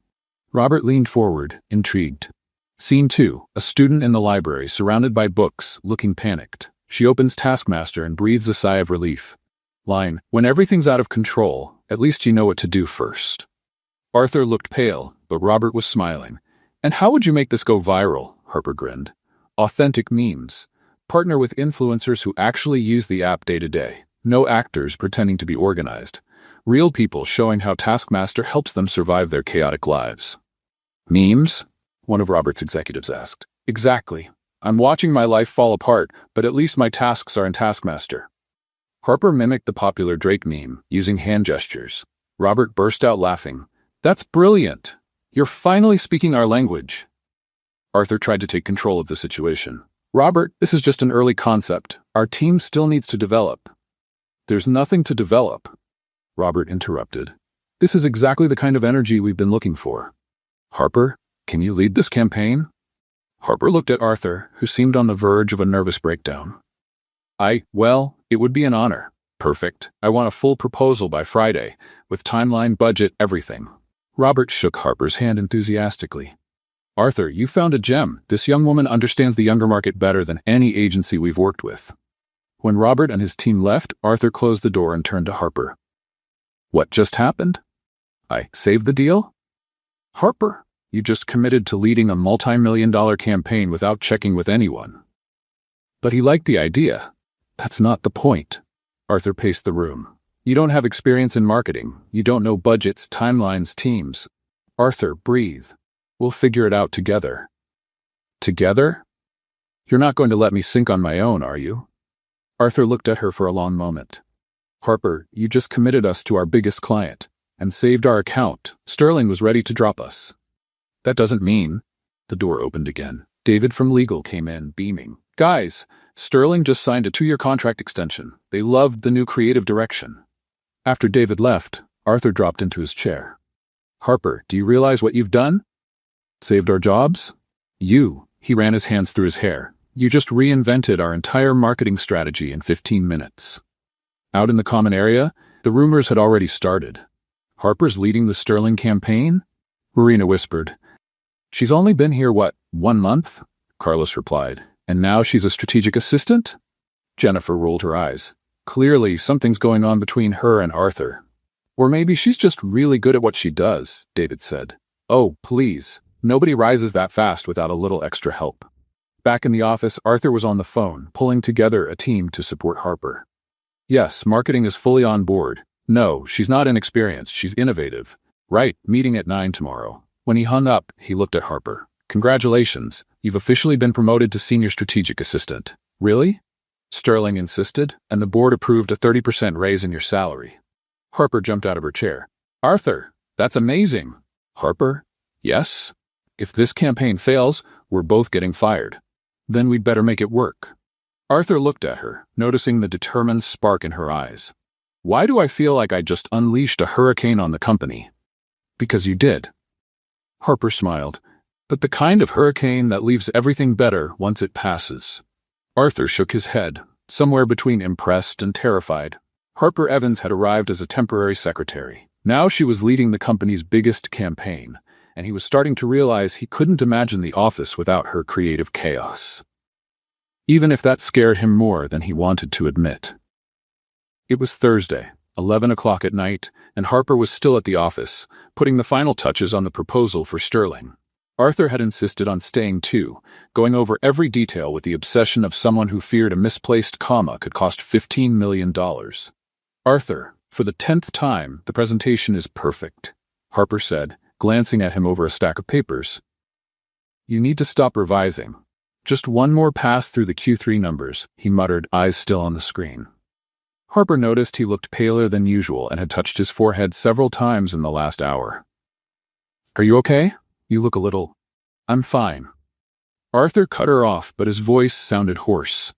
Robert leaned forward, intrigued. Scene 2. A student in the library, surrounded by books, looking panicked. She opens Taskmaster and breathes a sigh of relief. Line, when everything's out of control, at least you know what to do first. Arthur looked pale, but Robert was smiling. "And how would you make this go viral?" Harper grinned. "Authentic memes. Partner with influencers who actually use the app day to day. No actors pretending to be organized. Real people showing how Taskmaster helps them survive their chaotic lives." "Memes?" one of Robert's executives asked. "Exactly. I'm watching my life fall apart, but at least my tasks are in Taskmaster." Harper mimicked the popular Drake meme, using hand gestures. Robert burst out laughing. "That's brilliant! You're finally speaking our language." Arthur tried to take control of the situation. "Robert, this is just an early concept. Our team still needs to develop." "There's nothing to develop," Robert interrupted. "This is exactly the kind of energy we've been looking for." "Harper, can you lead this campaign?" Harper looked at Arthur, who seemed on the verge of a nervous breakdown. Well, it would be an honor." "Perfect. I want a full proposal by Friday, with timeline, budget, everything." Robert shook Harper's hand enthusiastically. "Arthur, you found a gem. This young woman understands the younger market better than any agency we've worked with." When Robert and his team left, Arthur closed the door and turned to Harper. What just happened? I saved the deal? Harper, you just committed to leading a multi-million-dollar campaign without checking with anyone. But he liked the idea. That's not the point. Arthur paced the room. You don't have experience in marketing. You don't know budgets, timelines, teams. Arthur, breathe. We'll figure it out together. Together? You're not going to let me sink on my own, are you? Arthur looked at her for a long moment. Harper, you just committed us to our biggest client and saved our account. Sterling was ready to drop us. That doesn't mean... The door opened again. David from legal came in, beaming. Guys, Sterling just signed a 2-year contract extension. They loved the new creative direction. After David left, Arthur dropped into his chair. Harper, do you realize what you've done? Saved our jobs? He ran his hands through his hair. You just reinvented our entire marketing strategy in 15 minutes. Out in the common area, the rumors had already started. Harper's leading the Sterling campaign? Marina whispered. She's only been here, 1 month? Carlos replied. And now she's a strategic assistant? Jennifer rolled her eyes. Clearly, something's going on between her and Arthur. Or maybe she's just really good at what she does, David said. Oh, please. Nobody rises that fast without a little extra help. Back in the office, Arthur was on the phone, pulling together a team to support Harper. Yes, marketing is fully on board. No, she's not inexperienced, she's innovative. Right, meeting at 9 tomorrow. When he hung up, he looked at Harper. Congratulations, you've officially been promoted to senior strategic assistant. Really? Sterling insisted, and the board approved a 30% raise in your salary. Harper jumped out of her chair. Arthur, that's amazing. Harper? Yes? If this campaign fails, we're both getting fired. Then we'd better make it work. Arthur looked at her, noticing the determined spark in her eyes. Why do I feel like I just unleashed a hurricane on the company? Because you did. Harper smiled, but the kind of hurricane that leaves everything better once it passes. Arthur shook his head, somewhere between impressed and terrified. Harper Evans had arrived as a temporary secretary. Now she was leading the company's biggest campaign, and he was starting to realize he couldn't imagine the office without her creative chaos. Even if that scared him more than he wanted to admit. It was Thursday, 11 o'clock at night, and Harper was still at the office, putting the final touches on the proposal for Sterling. Arthur had insisted on staying too, going over every detail with the obsession of someone who feared a misplaced comma could cost $15 million. Arthur, for the 10th time, the presentation is perfect, Harper said, glancing at him over a stack of papers. You need to stop revising. Just one more pass through the Q3 numbers, he muttered, eyes still on the screen. Harper noticed he looked paler than usual and had touched his forehead several times in the last hour. Are you okay? You look a little... I'm fine. Arthur cut her off, but his voice sounded hoarse.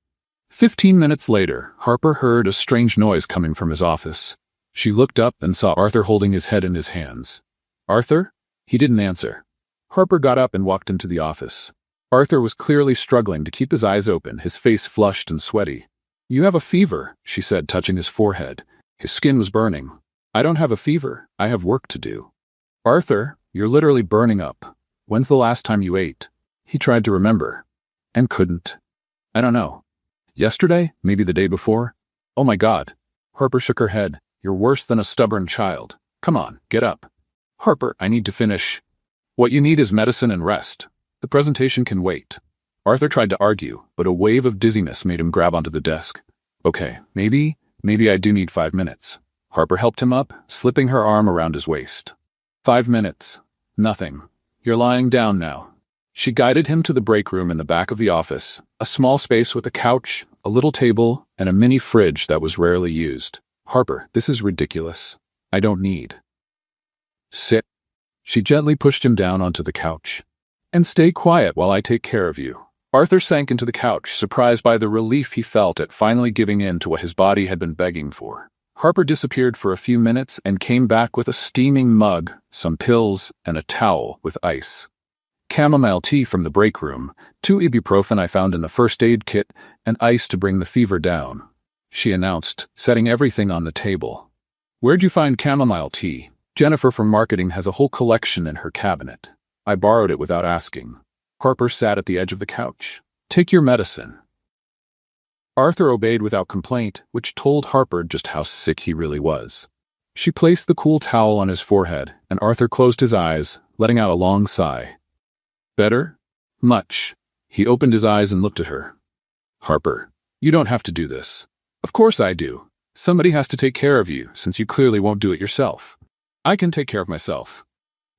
15 minutes later, Harper heard a strange noise coming from his office. She looked up and saw Arthur holding his head in his hands. Arthur? He didn't answer. Harper got up and walked into the office. Arthur was clearly struggling to keep his eyes open, his face flushed and sweaty. You have a fever, she said, touching his forehead. His skin was burning. I don't have a fever. I have work to do. Arthur, you're literally burning up. When's the last time you ate? He tried to remember. And couldn't. I don't know. Yesterday? Maybe the day before? Oh my God. Harper shook her head. You're worse than a stubborn child. Come on, get up. Harper, I need to finish. What you need is medicine and rest. The presentation can wait. Arthur tried to argue, but a wave of dizziness made him grab onto the desk. Okay, maybe I do need 5 minutes. Harper helped him up, slipping her arm around his waist. 5 minutes. Nothing. You're lying down now. She guided him to the break room in the back of the office, a small space with a couch, a little table, and a mini fridge that was rarely used. Harper, this is ridiculous. I don't need. Sit. She gently pushed him down onto the couch. And stay quiet while I take care of you. Arthur sank into the couch, surprised by the relief he felt at finally giving in to what his body had been begging for. Harper disappeared for a few minutes and came back with a steaming mug, some pills, and a towel with ice. Chamomile tea from the break room, 2 ibuprofen I found in the first aid kit, and ice to bring the fever down, she announced, setting everything on the table. Where'd you find chamomile tea? Jennifer from marketing has a whole collection in her cabinet. I borrowed it without asking. Harper sat at the edge of the couch. Take your medicine. Arthur obeyed without complaint, which told Harper just how sick he really was. She placed the cool towel on his forehead, and Arthur closed his eyes, letting out a long sigh. Better? Much. He opened his eyes and looked at her. Harper, you don't have to do this. Of course I do. Somebody has to take care of you, since you clearly won't do it yourself. I can take care of myself.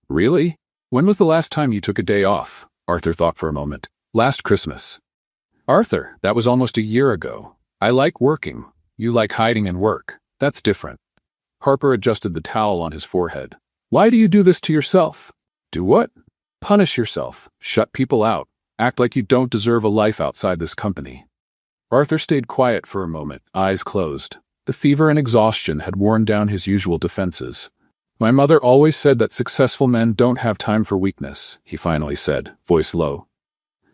Really? When was the last time you took a day off? Arthur thought for a moment. Last Christmas. Arthur, that was almost a year ago. I like working. You like hiding and work. That's different. Harper adjusted the towel on his forehead. Why do you do this to yourself? Do what? Punish yourself. Shut people out. Act like you don't deserve a life outside this company. Arthur stayed quiet for a moment, eyes closed. The fever and exhaustion had worn down his usual defenses. My mother always said that successful men don't have time for weakness, he finally said, voice low.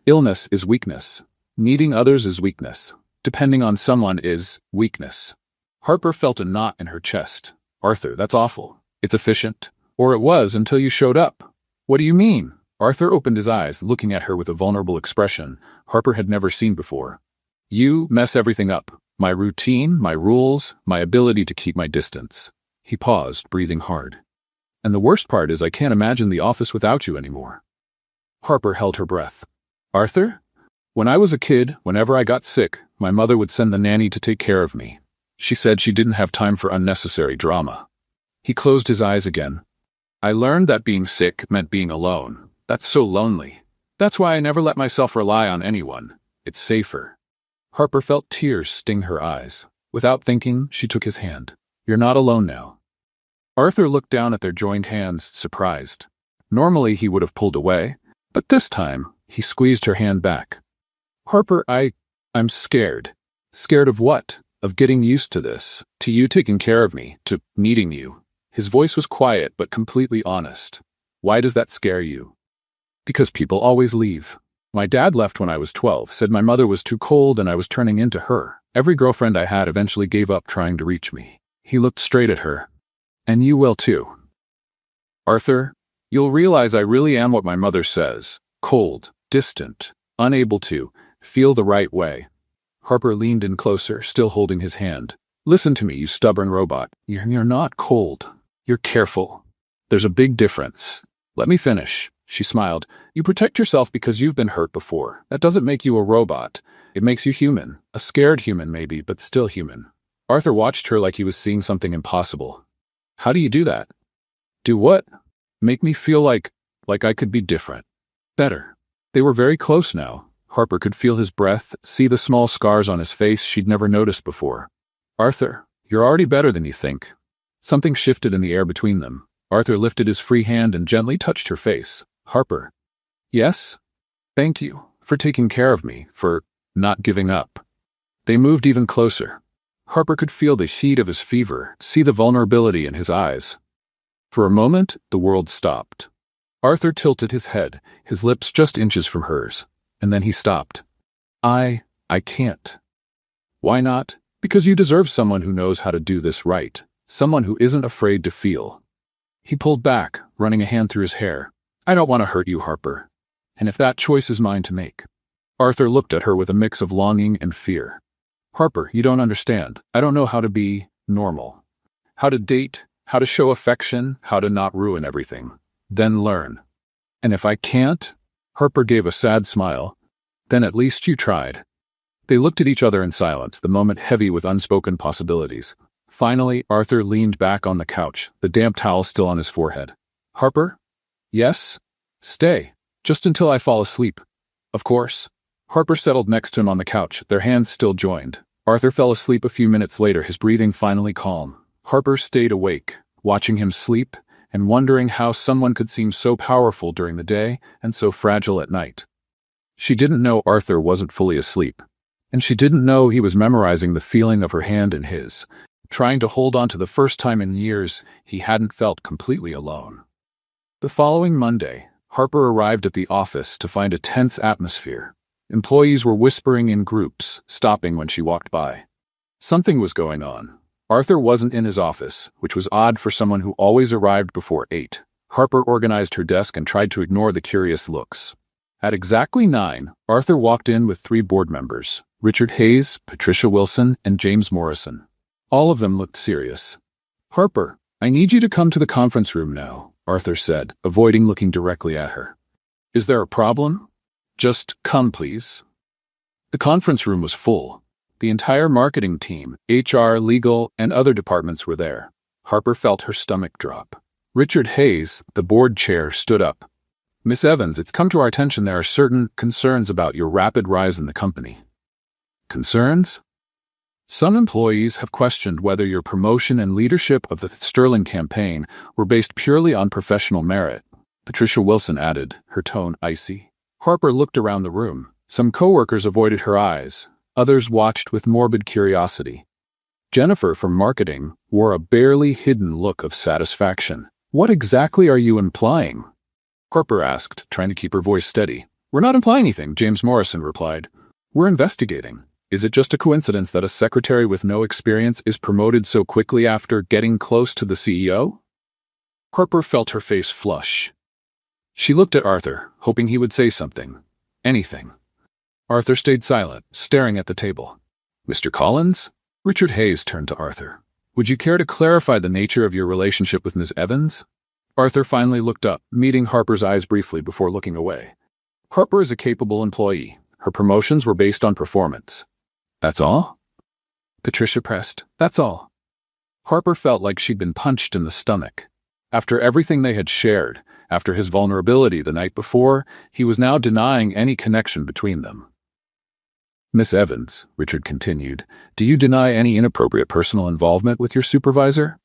Illness is weakness. Needing others is weakness. Depending on someone is weakness. Harper felt a knot in her chest. Arthur, that's awful. It's efficient. Or it was until you showed up. What do you mean? Arthur opened his eyes, looking at her with a vulnerable expression Harper had never seen before. You mess everything up. My routine, my rules, my ability to keep my distance. He paused, breathing hard. And the worst part is I can't imagine the office without you anymore. Harper held her breath. Arthur? When I was a kid, whenever I got sick, my mother would send the nanny to take care of me. She said she didn't have time for unnecessary drama. He closed his eyes again. I learned that being sick meant being alone. That's so lonely. That's why I never let myself rely on anyone. It's safer. Harper felt tears sting her eyes. Without thinking, she took his hand. You're not alone now. Arthur looked down at their joined hands, surprised. Normally he would have pulled away, but this time he squeezed her hand back. Harper, I'm scared. Scared of what? Of getting used to this, to you taking care of me, to needing you. His voice was quiet but completely honest. Why does that scare you? Because people always leave. My dad left when I was 12, said my mother was too cold and I was turning into her. Every girlfriend I had eventually gave up trying to reach me. He looked straight at her. And you will too. Arthur, you'll realize I really am what my mother says. Cold, distant, unable to feel the right way. Harper leaned in closer, still holding his hand. Listen to me, you stubborn robot. You're not cold. You're careful. There's a big difference. Let me finish. She smiled. You protect yourself because you've been hurt before. That doesn't make you a robot. It makes you human. A scared human maybe, but still human. Arthur watched her like he was seeing something impossible. How do you do that? Do what? Make me feel like I could be different. Better. They were very close now. Harper could feel his breath, see the small scars on his face she'd never noticed before. Arthur, you're already better than you think. Something shifted in the air between them. Arthur lifted his free hand and gently touched her face. Harper. Yes? Thank you for taking care of me, for not giving up. They moved even closer. Harper could feel the heat of his fever, see the vulnerability in his eyes. For a moment, the world stopped. Arthur tilted his head, his lips just inches from hers, and then he stopped. I can't. Why not? Because you deserve someone who knows how to do this right, someone who isn't afraid to feel. He pulled back, running a hand through his hair. I don't want to hurt you, Harper. And if that choice is mine to make. Arthur looked at her with a mix of longing and fear. Harper, you don't understand. I don't know how to be normal. How to date, how to show affection, how to not ruin everything. Then learn. And if I can't? Harper gave a sad smile. Then at least you tried. They looked at each other in silence, the moment heavy with unspoken possibilities. Finally, Arthur leaned back on the couch, the damp towel still on his forehead. Harper? Yes? Stay. Just until I fall asleep. Of course. Harper settled next to him on the couch, their hands still joined. Arthur fell asleep a few minutes later, his breathing finally calm. Harper stayed awake, watching him sleep, and wondering how someone could seem so powerful during the day and so fragile at night. She didn't know Arthur wasn't fully asleep, and she didn't know he was memorizing the feeling of her hand in his, trying to hold on to the first time in years he hadn't felt completely alone. The following Monday, Harper arrived at the office to find a tense atmosphere. Employees were whispering in groups, stopping when she walked by. Something was going on. Arthur wasn't in his office, which was odd for someone who always arrived before 8. Harper organized her desk and tried to ignore the curious looks. At exactly 9, Arthur walked in with 3 board members, Richard Hayes, Patricia Wilson, and James Morrison. All of them looked serious. Harper, I need you to come to the conference room now, Arthur said, avoiding looking directly at her. Is there a problem? Just come, please. The conference room was full. The entire marketing team, HR, legal, and other departments were there. Harper felt her stomach drop. Richard Hayes, the board chair, stood up. Miss Evans, it's come to our attention there are certain concerns about your rapid rise in the company. Concerns? Some employees have questioned whether your promotion and leadership of the Sterling campaign were based purely on professional merit, Patricia Wilson added, her tone icy. Harper looked around the room. Some coworkers avoided her eyes. Others watched with morbid curiosity. Jennifer from marketing wore a barely hidden look of satisfaction. What exactly are you implying? Harper asked, trying to keep her voice steady. We're not implying anything, James Morrison replied. We're investigating. Is it just a coincidence that a secretary with no experience is promoted so quickly after getting close to the CEO? Harper felt her face flush. She looked at Arthur, hoping he would say something. Anything. Arthur stayed silent, staring at the table. Mr. Collins? Richard Hayes turned to Arthur. Would you care to clarify the nature of your relationship with Ms. Evans? Arthur finally looked up, meeting Harper's eyes briefly before looking away. Harper is a capable employee. Her promotions were based on performance. That's all? Patricia pressed. That's all. Harper felt like she'd been punched in the stomach. After everything they had shared, after his vulnerability the night before, he was now denying any connection between them. Miss Evans, Richard continued, do you deny any inappropriate personal involvement with your supervisor?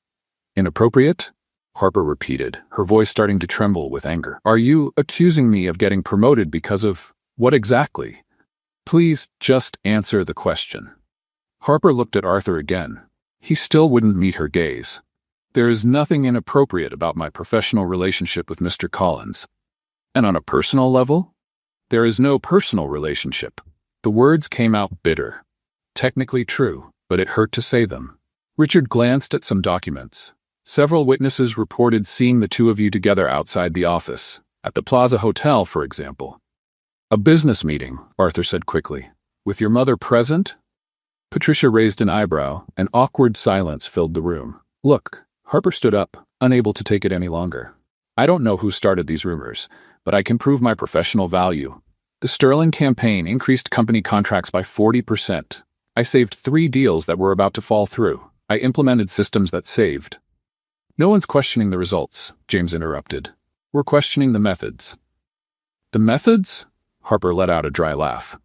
Inappropriate? Harper repeated, her voice starting to tremble with anger. Are you accusing me of getting promoted because of what exactly? Please just answer the question. Harper looked at Arthur again. He still wouldn't meet her gaze. There is nothing inappropriate about my professional relationship with Mr. Collins. And on a personal level? There is no personal relationship. The words came out bitter. Technically true, but it hurt to say them. Richard glanced at some documents. Several witnesses reported seeing the two of you together outside the office, at the Plaza Hotel, for example. A business meeting, Arthur said quickly. With your mother present? Patricia raised an eyebrow. An awkward silence filled the room. Look, Harper stood up, unable to take it any longer. I don't know who started these rumors, but I can prove my professional value. The Sterling campaign increased company contracts by 40%. I saved 3 deals that were about to fall through. I implemented systems that saved. No one's questioning the results, James interrupted. We're questioning the methods. The methods? Harper let out a dry laugh.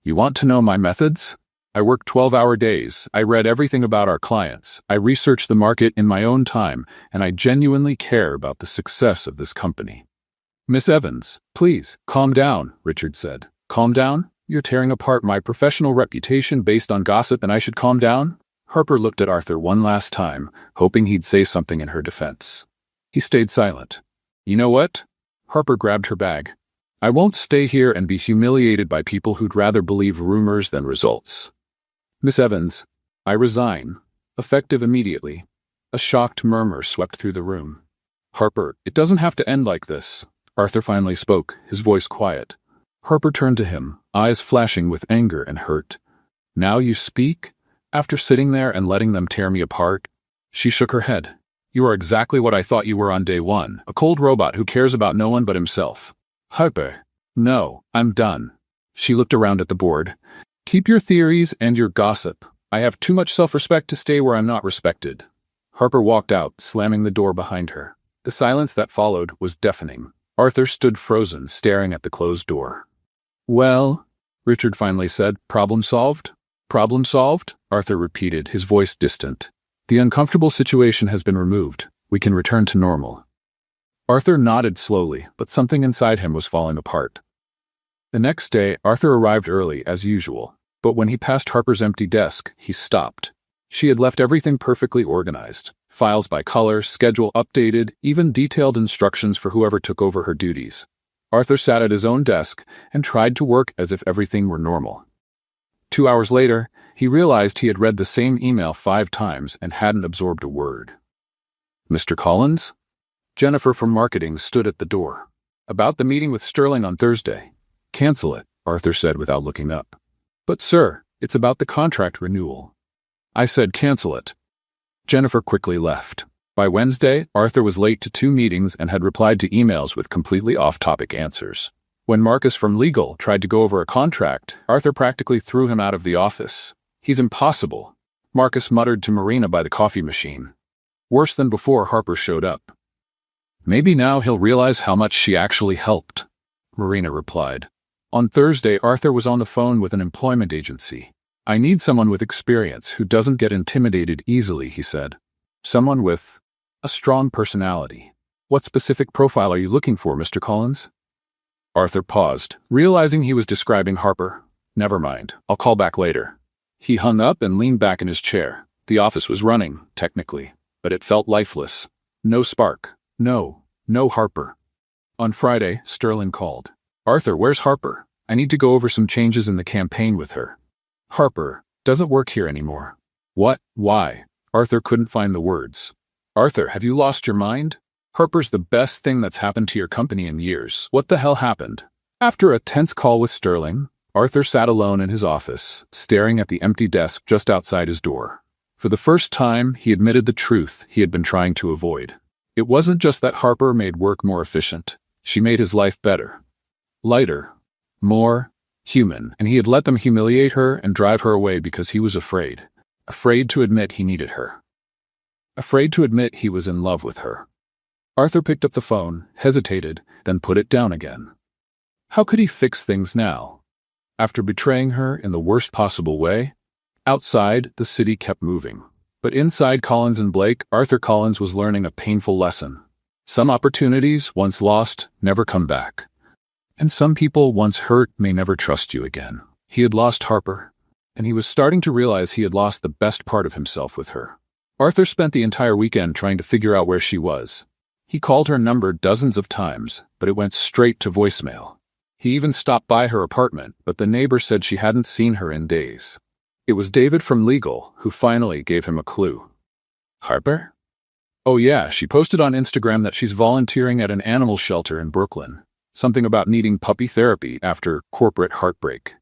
You want to know my methods? I work 12-hour days. I read everything about our clients. I researched the market in my own time, and I genuinely care about the success of this company. Miss Evans, please, calm down, Richard said. Calm down? You're tearing apart my professional reputation based on gossip and I should calm down? Harper looked at Arthur one last time, hoping he'd say something in her defense. He stayed silent. You know what? Harper grabbed her bag. I won't stay here and be humiliated by people who'd rather believe rumors than results. Miss Evans, I resign, effective immediately. A shocked murmur swept through the room. Harper, it doesn't have to end like this. Arthur finally spoke, his voice quiet. Harper turned to him, eyes flashing with anger and hurt. Now you speak? After sitting there and letting them tear me apart? She shook her head. You are exactly what I thought you were on day one, a cold robot who cares about no one but himself. Harper, no, I'm done. She looked around at the board. Keep your theories and your gossip. I have too much self-respect to stay where I'm not respected. Harper walked out, slamming the door behind her. The silence that followed was deafening. Arthur stood frozen, staring at the closed door. Well, Richard finally said, problem solved? Problem solved? Arthur repeated, his voice distant. The uncomfortable situation has been removed. We can return to normal. Arthur nodded slowly, but something inside him was falling apart. The next day, Arthur arrived early, as usual, but when he passed Harper's empty desk, he stopped. She had left everything perfectly organized. Files by color, schedule updated, even detailed instructions for whoever took over her duties. Arthur sat at his own desk and tried to work as if everything were normal. 2 hours later, he realized he had read the same email 5 times and hadn't absorbed a word. Mr. Collins? Jennifer from marketing stood at the door. About the meeting with Sterling on Thursday. Cancel it, Arthur said without looking up. But sir, it's about the contract renewal. I said cancel it. Jennifer quickly left. By Wednesday, Arthur was late to 2 meetings and had replied to emails with completely off-topic answers. When Marcus from legal tried to go over a contract, Arthur practically threw him out of the office. "He's impossible," Marcus muttered to Marina by the coffee machine. Worse than before, Harper showed up. "Maybe now he'll realize how much she actually helped," Marina replied. On Thursday, Arthur was on the phone with an employment agency. "I need someone with experience who doesn't get intimidated easily," he said. "Someone with a strong personality." "What specific profile are you looking for, Mr. Collins?" Arthur paused, realizing he was describing Harper. "Never mind, I'll call back later." He hung up and leaned back in his chair. The office was running, technically, but it felt lifeless. No spark. No Harper. On Friday, Sterling called. "Arthur, where's Harper? I need to go over some changes in the campaign with her." "Harper doesn't work here anymore." "What? Why?" Arthur couldn't find the words. "Arthur, have you lost your mind? Harper's the best thing that's happened to your company in years. What the hell happened?" After a tense call with Sterling, Arthur sat alone in his office, staring at the empty desk just outside his door. For the first time, he admitted the truth he had been trying to avoid. It wasn't just that Harper made work more efficient. She made his life better, lighter, more human, and he had let them humiliate her and drive her away because he was afraid. Afraid to admit he needed her. Afraid to admit he was in love with her. Arthur picked up the phone, hesitated, then put it down again. How could he fix things now? After betraying her in the worst possible way? Outside, the city kept moving. But inside Collins and Blake, Arthur Collins was learning a painful lesson. Some opportunities, once lost, never come back. And some people, once hurt, may never trust you again. He had lost Harper, and he was starting to realize he had lost the best part of himself with her. Arthur spent the entire weekend trying to figure out where she was. He called her number dozens of times, but it went straight to voicemail. He even stopped by her apartment, but the neighbor said she hadn't seen her in days. It was David from legal who finally gave him a clue. "Harper?" "Oh yeah, she posted on Instagram that she's volunteering at an animal shelter in Brooklyn. Something about needing puppy therapy after corporate heartbreak."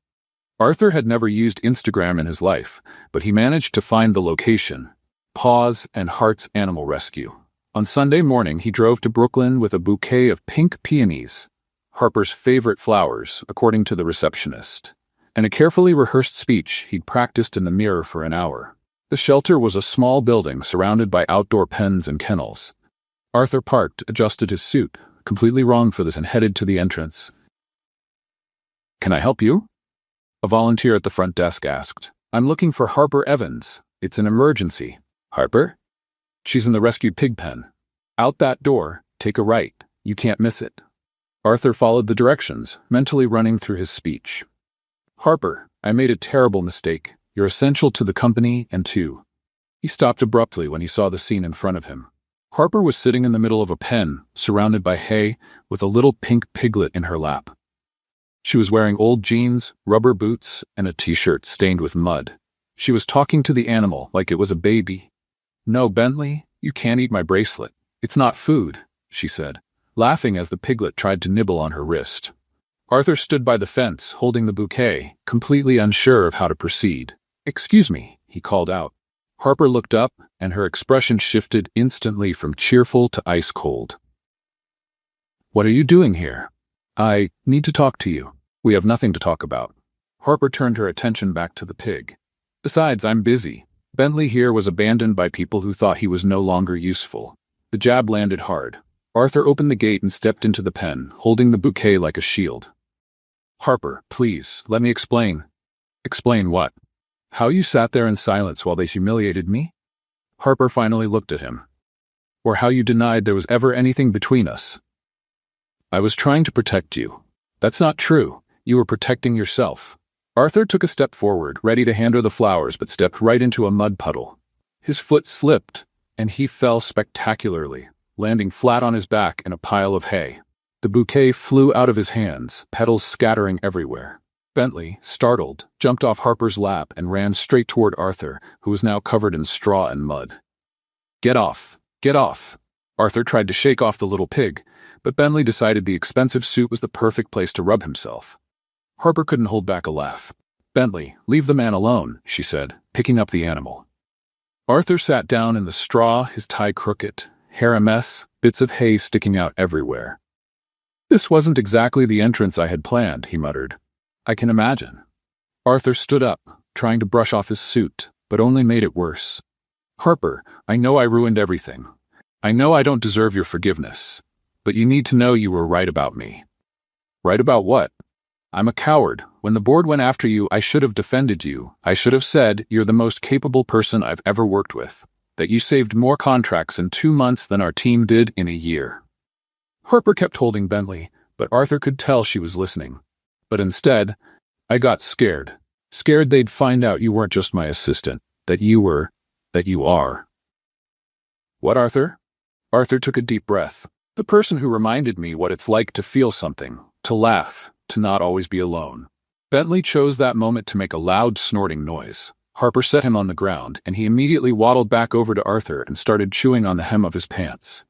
Arthur had never used Instagram in his life, but he managed to find the location: Paws and Heart's Animal Rescue. On Sunday morning, he drove to Brooklyn with a bouquet of pink peonies, Harper's favorite flowers, according to the receptionist, and a carefully rehearsed speech he'd practiced in the mirror for an hour. The shelter was a small building surrounded by outdoor pens and kennels. Arthur parked, adjusted his suit, completely wrong for this, and headed to the entrance. "Can I help you?" A volunteer at the front desk asked. "I'm looking for Harper Evans. It's an emergency." "Harper?" "She's in the rescued pig pen. Out that door, take a right. You can't miss it." Arthur followed the directions, mentally running through his speech. "Harper, I made a terrible mistake. You're essential to the company and to—" He stopped abruptly when he saw the scene in front of him. Harper was sitting in the middle of a pen, surrounded by hay, with a little pink piglet in her lap. She was wearing old jeans, rubber boots, and a t-shirt stained with mud. She was talking to the animal like it was a baby. "No, Bentley, you can't eat my bracelet. It's not food," she said, laughing as the piglet tried to nibble on her wrist. Arthur stood by the fence, holding the bouquet, completely unsure of how to proceed. "Excuse me," he called out. Harper looked up, and her expression shifted instantly from cheerful to ice cold. "What are you doing here?" "I need to talk to you." "We have nothing to talk about." Harper turned her attention back to the pig. "Besides, I'm busy. Bentley here was abandoned by people who thought he was no longer useful." The jab landed hard. Arthur opened the gate and stepped into the pen, holding the bouquet like a shield. "Harper, please, let me explain." "Explain what?" "How you sat there in silence while they humiliated me?" Harper finally looked at him. "Or how you denied there was ever anything between us." "I was trying to protect you." "That's not true. You were protecting yourself." Arthur took a step forward, ready to hand her the flowers, but stepped right into a mud puddle. His foot slipped, and he fell spectacularly, landing flat on his back in a pile of hay. The bouquet flew out of his hands, petals scattering everywhere. Bentley, startled, jumped off Harper's lap and ran straight toward Arthur, who was now covered in straw and mud. "Get off! Get off!" Arthur tried to shake off the little pig, but Bentley decided the expensive suit was the perfect place to rub himself. Harper couldn't hold back a laugh. "Bentley, leave the man alone," she said, picking up the animal. Arthur sat down in the straw, his tie crooked, hair a mess, bits of hay sticking out everywhere. This wasn't exactly the entrance I had planned, he muttered. I can imagine. Arthur stood up, trying to brush off his suit, but only made it worse. Harper, I know I ruined everything. I know I don't deserve your forgiveness. But you need to know you were right about me. Right about what? I'm a coward. When the board went after you, I should have defended you. I should have said you're the most capable person I've ever worked with. That you saved more contracts in 2 months than our team did in a year. Harper kept holding Bentley, but Arthur could tell she was listening. But instead, I got scared. Scared they'd find out you weren't just my assistant. That you are. What, Arthur? Arthur took a deep breath. The person who reminded me what it's like to feel something, to laugh, to not always be alone. Bentley chose that moment to make a loud snorting noise. Harper set him on the ground, and he immediately waddled back over to Arthur and started chewing on the hem of his pants.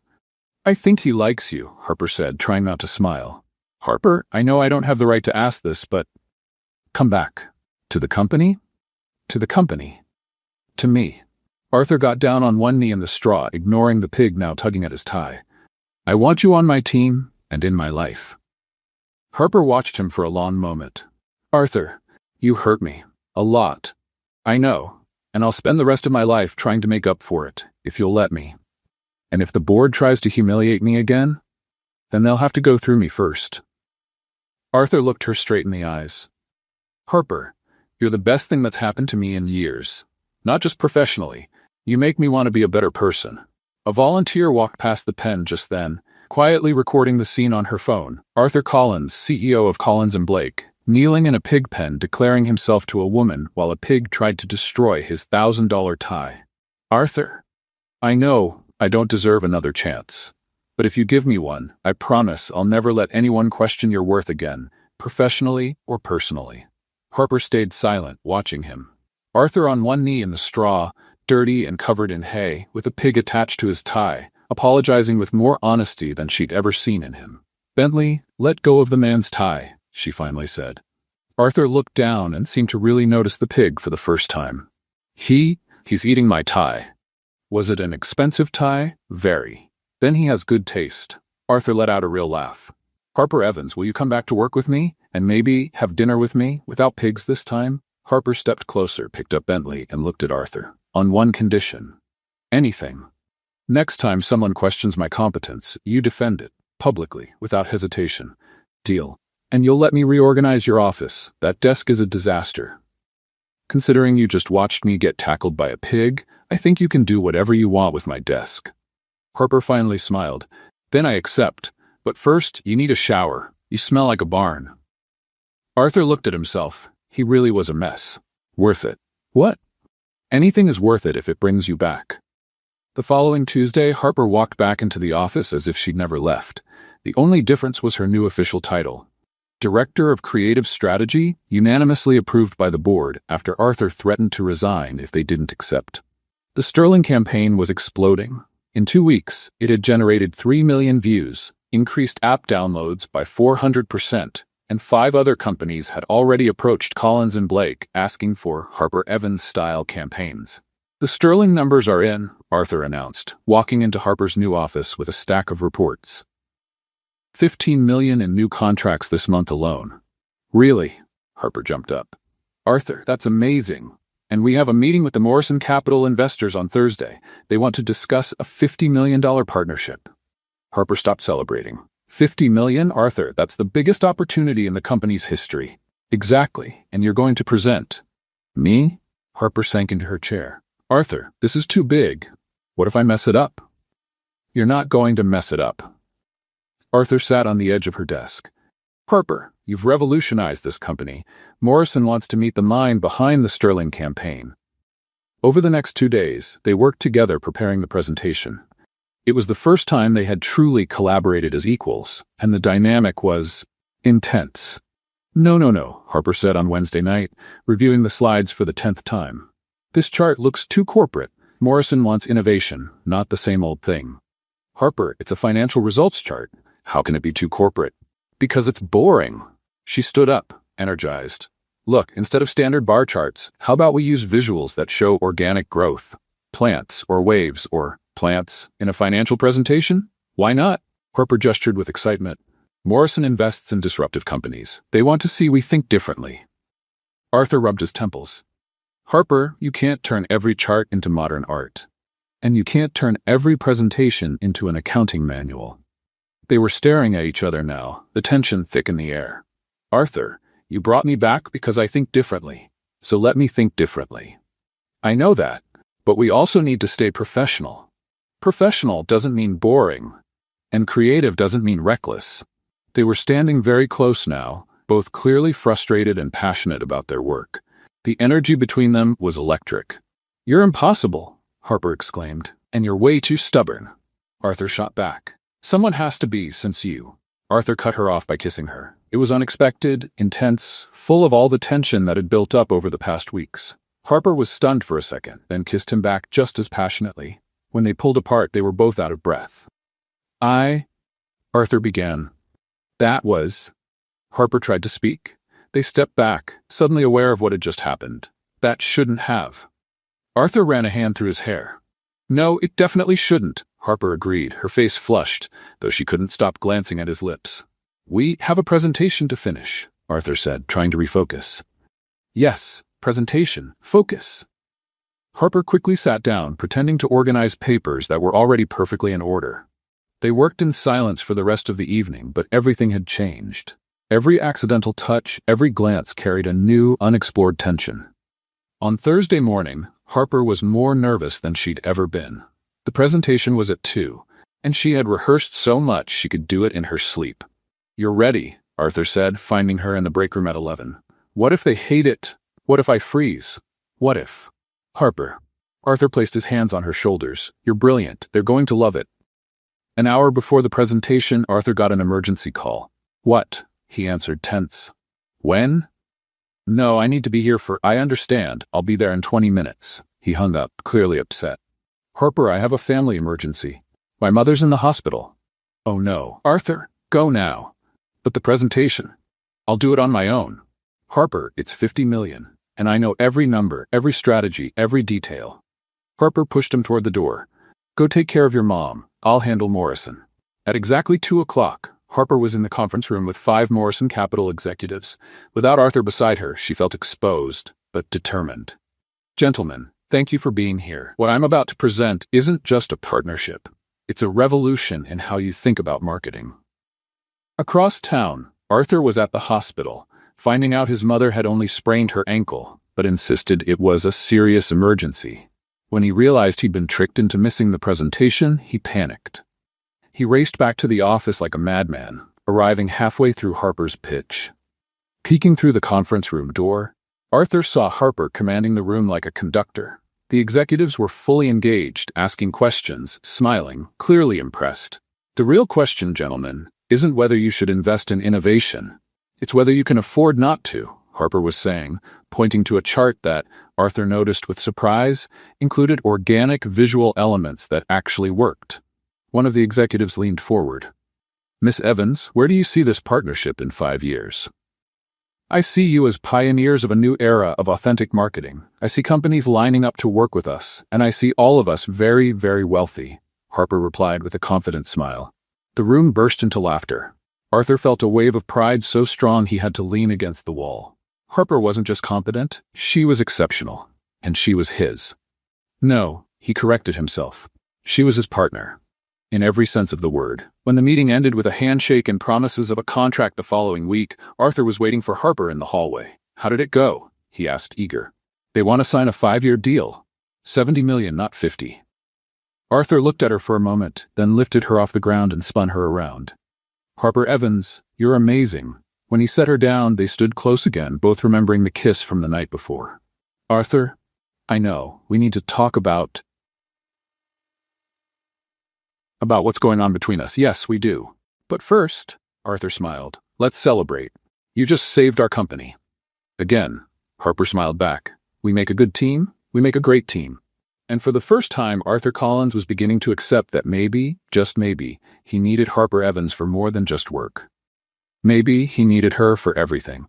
I think he likes you, Harper said, trying not to smile. Harper, I know I don't have the right to ask this, but... Come back. To the company? To the company. To me. Arthur got down on one knee in the straw, ignoring the pig now tugging at his tie. I want you on my team and in my life. Harper watched him for a long moment. Arthur, you hurt me. A lot. I know, and I'll spend the rest of my life trying to make up for it, if you'll let me. And if the board tries to humiliate me again, then they'll have to go through me first. Arthur looked her straight in the eyes. Harper, you're the best thing that's happened to me in years. Not just professionally. You make me want to be a better person. A volunteer walked past the pen just then, quietly recording the scene on her phone. Arthur Collins, CEO of Collins & Blake, kneeling in a pig pen declaring himself to a woman while a pig tried to destroy his $1,000 tie. Arthur, I know I don't deserve another chance. But if you give me one, I promise I'll never let anyone question your worth again, professionally or personally. Harper stayed silent, watching him. Arthur on one knee in the straw, dirty and covered in hay, with a pig attached to his tie, apologizing with more honesty than she'd ever seen in him. Bentley, let go of the man's tie, she finally said. Arthur looked down and seemed to really notice the pig for the first time. He's eating my tie. Was it an expensive tie? Very. Then he has good taste. Arthur let out a real laugh. Harper Evans, will you come back to work with me, and maybe have dinner with me, without pigs this time? Harper stepped closer, picked up Bentley, and looked at Arthur. On one condition. Anything. Next time someone questions my competence, you defend it, publicly, without hesitation. Deal. And you'll let me reorganize your office. That desk is a disaster. Considering you just watched me get tackled by a pig, I think you can do whatever you want with my desk. Harper finally smiled. Then I accept. But first, you need a shower. You smell like a barn. Arthur looked at himself. He really was a mess. Worth it. What? Anything is worth it if it brings you back. The following Tuesday, Harper walked back into the office as if she'd never left. The only difference was her new official title. Director of Creative Strategy, unanimously approved by the board after Arthur threatened to resign if they didn't accept. The Sterling campaign was exploding. In 2 weeks, it had generated 3 million views, increased app downloads by 400%, and 5 other companies had already approached Collins & Blake asking for Harper Evans-style campaigns. The Sterling numbers are in, Arthur announced, walking into Harper's new office with a stack of reports. 15 million in new contracts this month alone. Really? Harper jumped up. Arthur, that's amazing. And we have a meeting with the Morrison Capital investors on Thursday. They want to discuss a $50 million partnership. Harper stopped celebrating. 50 million, Arthur, that's the biggest opportunity in the company's history. Exactly, and you're going to present. Me? Harper sank into her chair. Arthur, this is too big. What if I mess it up? You're not going to mess it up. Arthur sat on the edge of her desk. Harper, you've revolutionized this company. Morrison wants to meet the mind behind the Sterling campaign. Over the next 2 days, they worked together preparing the presentation. It was the first time they had truly collaborated as equals, and the dynamic was intense. No, Harper said on Wednesday night, reviewing the slides for the 10th time. This chart looks too corporate. Morrison wants innovation, not the same old thing. Harper, it's a financial results chart. How can it be too corporate? Because it's boring. She stood up, energized. Look, instead of standard bar charts, how about we use visuals that show organic growth? Plants or waves or plants in a financial presentation? Why not? Harper gestured with excitement. Morrison invests in disruptive companies. They want to see we think differently. Arthur rubbed his temples. Harper, you can't turn every chart into modern art. And you can't turn every presentation into an accounting manual. They were staring at each other now, the tension thick in the air. Arthur, you brought me back because I think differently. So let me think differently. I know that, but we also need to stay professional. Professional doesn't mean boring, and creative doesn't mean reckless. They were standing very close now, both clearly frustrated and passionate about their work. The energy between them was electric. You're impossible, Harper exclaimed, and you're way too stubborn. Arthur shot back. Someone has to be, since you. Arthur cut her off by kissing her. It was unexpected, intense, full of all the tension that had built up over the past weeks. Harper was stunned for a second, then kissed him back just as passionately. When they pulled apart, they were both out of breath. Arthur began. That was... Harper tried to speak. They stepped back, suddenly aware of what had just happened. That shouldn't have. Arthur ran a hand through his hair. No, it definitely shouldn't, Harper agreed, her face flushed, though she couldn't stop glancing at his lips. We have a presentation to finish, Arthur said, trying to refocus. Yes, presentation, focus. Harper quickly sat down, pretending to organize papers that were already perfectly in order. They worked in silence for the rest of the evening, but everything had changed. Every accidental touch, every glance carried a new, unexplored tension. On Thursday morning, Harper was more nervous than she'd ever been. The presentation was at 2, and she had rehearsed so much she could do it in her sleep. You're ready, Arthur said, finding her in the break room at 11. What if they hate it? What if I freeze? What if? Harper. Arthur placed his hands on her shoulders. You're brilliant. They're going to love it. An hour before the presentation, Arthur got an emergency call. What? He answered, tense. When? No, I need to be here for... I understand. I'll be there in 20 minutes. He hung up, clearly upset. Harper, I have a family emergency. My mother's in the hospital. Oh no. Arthur, go now. But the presentation. I'll do it on my own. Harper, it's 50 million. And I know every number, every strategy, every detail. Harper pushed him toward the door. Go take care of your mom. I'll handle Morrison. At exactly 2 o'clock, Harper was in the conference room with 5 Morrison Capital executives. Without Arthur beside her, she felt exposed, but determined. Gentlemen, thank you for being here. What I'm about to present isn't just a partnership. It's a revolution in how you think about marketing. Across town, Arthur was at the hospital, finding out his mother had only sprained her ankle, but insisted it was a serious emergency. When he realized he'd been tricked into missing the presentation, he panicked. He raced back to the office like a madman, arriving halfway through Harper's pitch. Peeking through the conference room door, Arthur saw Harper commanding the room like a conductor. The executives were fully engaged, asking questions, smiling, clearly impressed. The real question, gentlemen, isn't whether you should invest in innovation. It's whether you can afford not to, Harper was saying, pointing to a chart that, Arthur noticed with surprise, included organic visual elements that actually worked. One of the executives leaned forward. Miss Evans, where do you see this partnership in 5 years? I see you as pioneers of a new era of authentic marketing. I see companies lining up to work with us, and I see all of us very, very wealthy, Harper replied with a confident smile. The room burst into laughter. Arthur felt a wave of pride so strong he had to lean against the wall. Harper wasn't just competent, she was exceptional, and she was his. No, he corrected himself. She was his partner. In every sense of the word. When the meeting ended with a handshake and promises of a contract the following week, Arthur was waiting for Harper in the hallway. How did it go? He asked, eager. They want to sign a 5-year deal. 70 million, not 50. Arthur looked at her for a moment, then lifted her off the ground and spun her around. Harper Evans, you're amazing. When he set her down, they stood close again, both remembering the kiss from the night before. Arthur, I know, we need to talk about what's going on between us. Yes, we do. But first, Arthur smiled, let's celebrate. You just saved our company. Again, Harper smiled back. We make a good team, we make a great team. And for the first time, Arthur Collins was beginning to accept that maybe, just maybe, he needed Harper Evans for more than just work. Maybe he needed her for everything.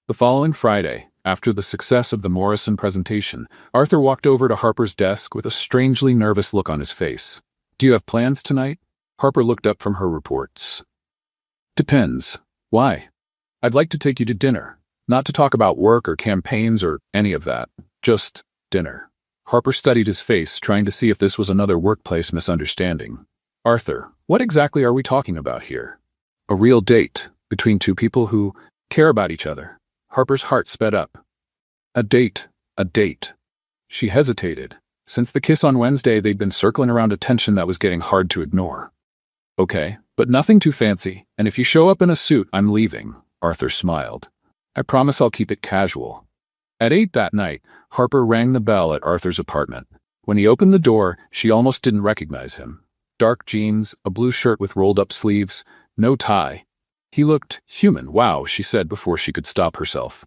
The following Friday, After the success of the Morrison presentation, Arthur walked over to Harper's desk with a strangely nervous look on his face. "Do you have plans tonight?" Harper looked up from her reports. "Depends. Why?" "I'd like to take you to dinner. Not to talk about work or campaigns or any of that. Just dinner." Harper studied his face, trying to see if this was another workplace misunderstanding. "Arthur, what exactly are we talking about here?" "A real date between two people who care about each other." Harper's heart sped up. A date. She hesitated. Since the kiss on Wednesday, they'd been circling around a tension that was getting hard to ignore. "Okay, but nothing too fancy, and if you show up in a suit, I'm leaving," Arthur smiled. "I promise I'll keep it casual." At 8 that night, Harper rang the bell at Arthur's apartment. When he opened the door, she almost didn't recognize him. Dark jeans, a blue shirt with rolled-up sleeves, no tie. He looked human. "Wow," she said before she could stop herself.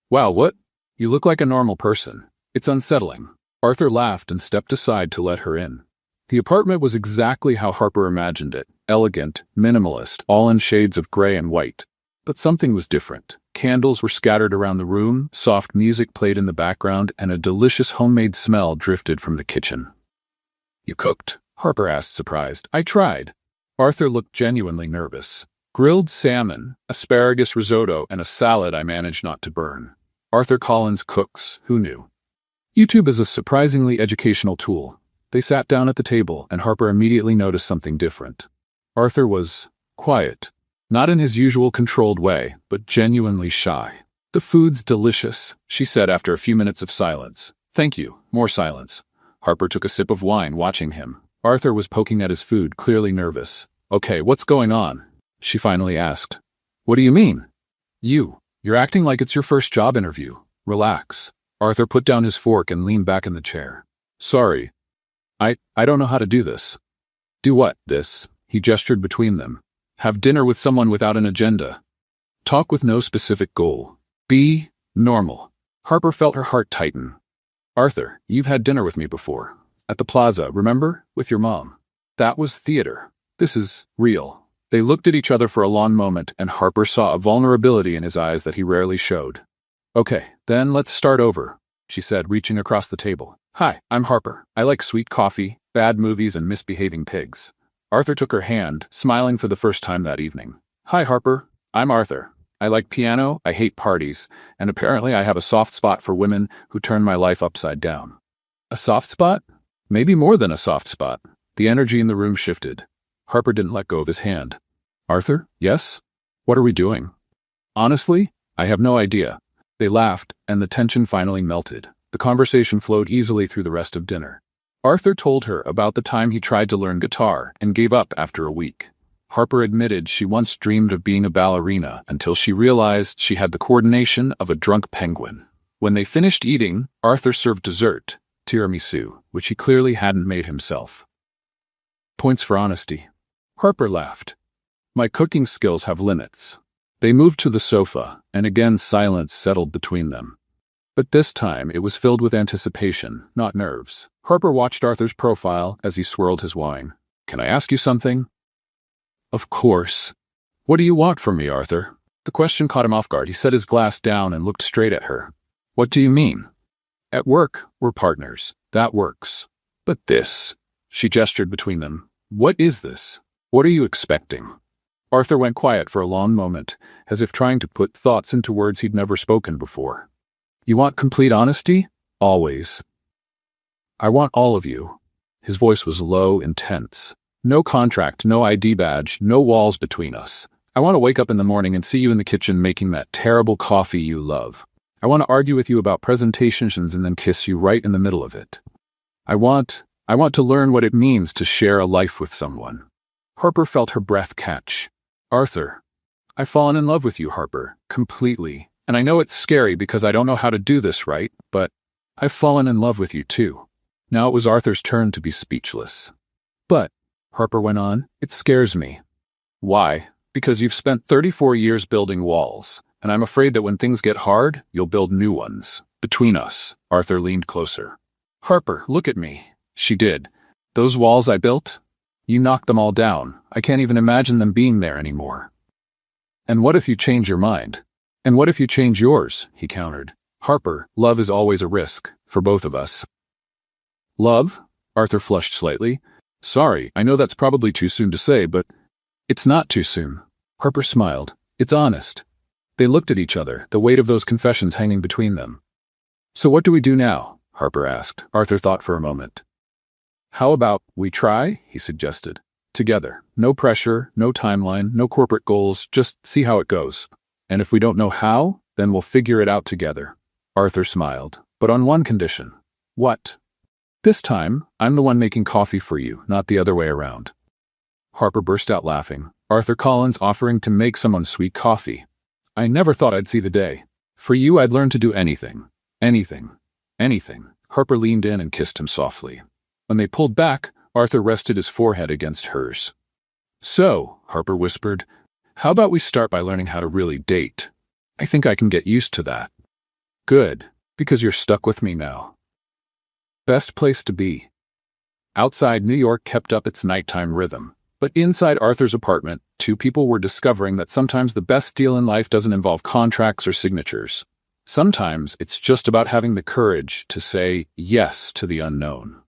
"Wow, what? You look like a normal person. It's unsettling." Arthur laughed and stepped aside to let her in. The apartment was exactly how Harper imagined it, elegant, minimalist, all in shades of gray and white. But something was different. Candles were scattered around the room, soft music played in the background, and a delicious homemade smell drifted from the kitchen. "You cooked?" Harper asked, surprised. "I tried." Arthur looked genuinely nervous. "Grilled salmon, asparagus risotto, and a salad I managed not to burn." Arthur Collins cooks, who knew? YouTube is a surprisingly educational tool. They sat down at the table, and Harper immediately noticed something different. Arthur was quiet. Not in his usual controlled way, but genuinely shy. "The food's delicious," she said after a few minutes of silence. "Thank you." More silence. Harper took a sip of wine, watching him. Arthur was poking at his food, clearly nervous. "Okay, what's going on?" she finally asked. "What do you mean?" You're acting like it's your first job interview. Relax." Arthur put down his fork and leaned back in the chair. "Sorry. I don't know how to do this." "Do what, this?" He gestured between them. "Have dinner with someone without an agenda. Talk with no specific goal. Be normal." Harper felt her heart tighten. "Arthur, you've had dinner with me before. At the plaza, remember? With your mom. That was theater. This is real." They looked at each other for a long moment, and Harper saw a vulnerability in his eyes that he rarely showed. "Okay, then let's start over," she said, reaching across the table. "Hi, I'm Harper. I like sweet coffee, bad movies, and misbehaving pigs." Arthur took her hand, smiling for the first time that evening. "Hi, Harper. I'm Arthur. I like piano, I hate parties, and apparently I have a soft spot for women who turn my life upside down." A soft spot? Maybe more than a soft spot. The energy in the room shifted. Harper didn't let go of his hand. "Arthur, yes? What are we doing?" "Honestly, I have no idea." They laughed, and the tension finally melted. The conversation flowed easily through the rest of dinner. Arthur told her about the time he tried to learn guitar and gave up after a week. Harper admitted she once dreamed of being a ballerina until she realized she had the coordination of a drunk penguin. When they finished eating, Arthur served dessert, tiramisu, which he clearly hadn't made himself. "Points for honesty." Harper laughed. "My cooking skills have limits." They moved to the sofa, and again silence settled between them. But this time it was filled with anticipation, not nerves. Harper watched Arthur's profile as he swirled his wine. "Can I ask you something?" "Of course." "What do you want from me, Arthur?" The question caught him off guard. He set his glass down and looked straight at her. "What do you mean?" "At work, we're partners. That works. But this," she gestured between them. "What is this? What are you expecting?" Arthur went quiet for a long moment, as if trying to put thoughts into words he'd never spoken before. "You want complete honesty?" "Always." "I want all of you." His voice was low, intense. "No contract, no ID badge, no walls between us. I want to wake up in the morning and see you in the kitchen making that terrible coffee you love. I want to argue with you about presentations and then kiss you right in the middle of it. I want to learn what it means to share a life with someone." Harper felt her breath catch. "Arthur, I've fallen in love with you, Harper, completely. And I know it's scary because I don't know how to do this right, but I've fallen in love with you too." Now it was Arthur's turn to be speechless. "But," Harper went on, "it scares me." "Why?" "Because you've spent 34 years building walls, and I'm afraid that when things get hard, you'll build new ones. Between us." Arthur leaned closer. "Harper, look at me." She did. "Those walls I built? You knocked them all down. I can't even imagine them being there anymore." "And what if you change your mind?" "And what if you change yours?" he countered. Harper, love is always a risk, for both of us. Love? Arthur flushed slightly. Sorry, I know that's probably too soon to say, but it's not too soon. Harper smiled. It's honest. They looked at each other, the weight of those confessions hanging between them. So what do we do now? Harper asked. Arthur thought for a moment. How about we try? He suggested. Together. No pressure, no timeline, no corporate goals, just see how it goes. And if we don't know how, then we'll figure it out together. Arthur smiled, but on one condition. What? This time, I'm the one making coffee for you, not the other way around. Harper burst out laughing. Arthur Collins offering to make someone sweet coffee. I never thought I'd see the day. For you, I'd learn to do anything. Anything. Anything. Harper leaned in and kissed him softly. When they pulled back, Arthur rested his forehead against hers. So, Harper whispered, how about we start by learning how to really date? I think I can get used to that. Good, because you're stuck with me now. Best place to be. Outside, New York kept up its nighttime rhythm. But inside Arthur's apartment, two people were discovering that sometimes the best deal in life doesn't involve contracts or signatures. Sometimes it's just about having the courage to say yes to the unknown.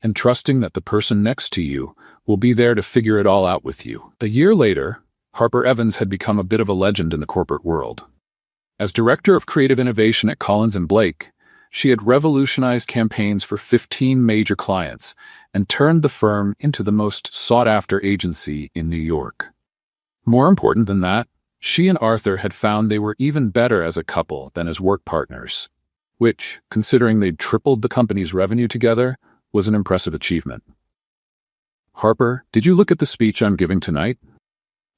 And trusting that the person next to you will be there to figure it all out with you. A year later, Harper Evans had become a bit of a legend in the corporate world. As Director of Creative Innovation at Collins & Blake, she had revolutionized campaigns for 15 major clients and turned the firm into the most sought-after agency in New York. More important than that, she and Arthur had found they were even better as a couple than as work partners, which, considering they'd tripled the company's revenue together, was an impressive achievement. Harper, did you look at the speech I'm giving tonight?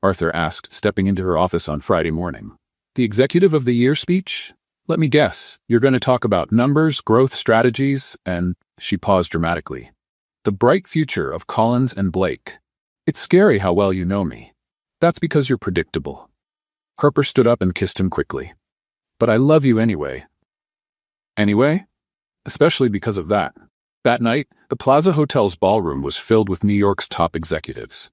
Arthur asked, stepping into her office on Friday morning. The Executive of the Year speech? Let me guess, you're going to talk about numbers, growth strategies, and, she paused dramatically, the bright future of Collins & Blake. It's scary how well you know me. That's because you're predictable. Harper stood up and kissed him quickly. But I love you anyway. Anyway? Especially because of that. That night, the Plaza Hotel's ballroom was filled with New York's top executives.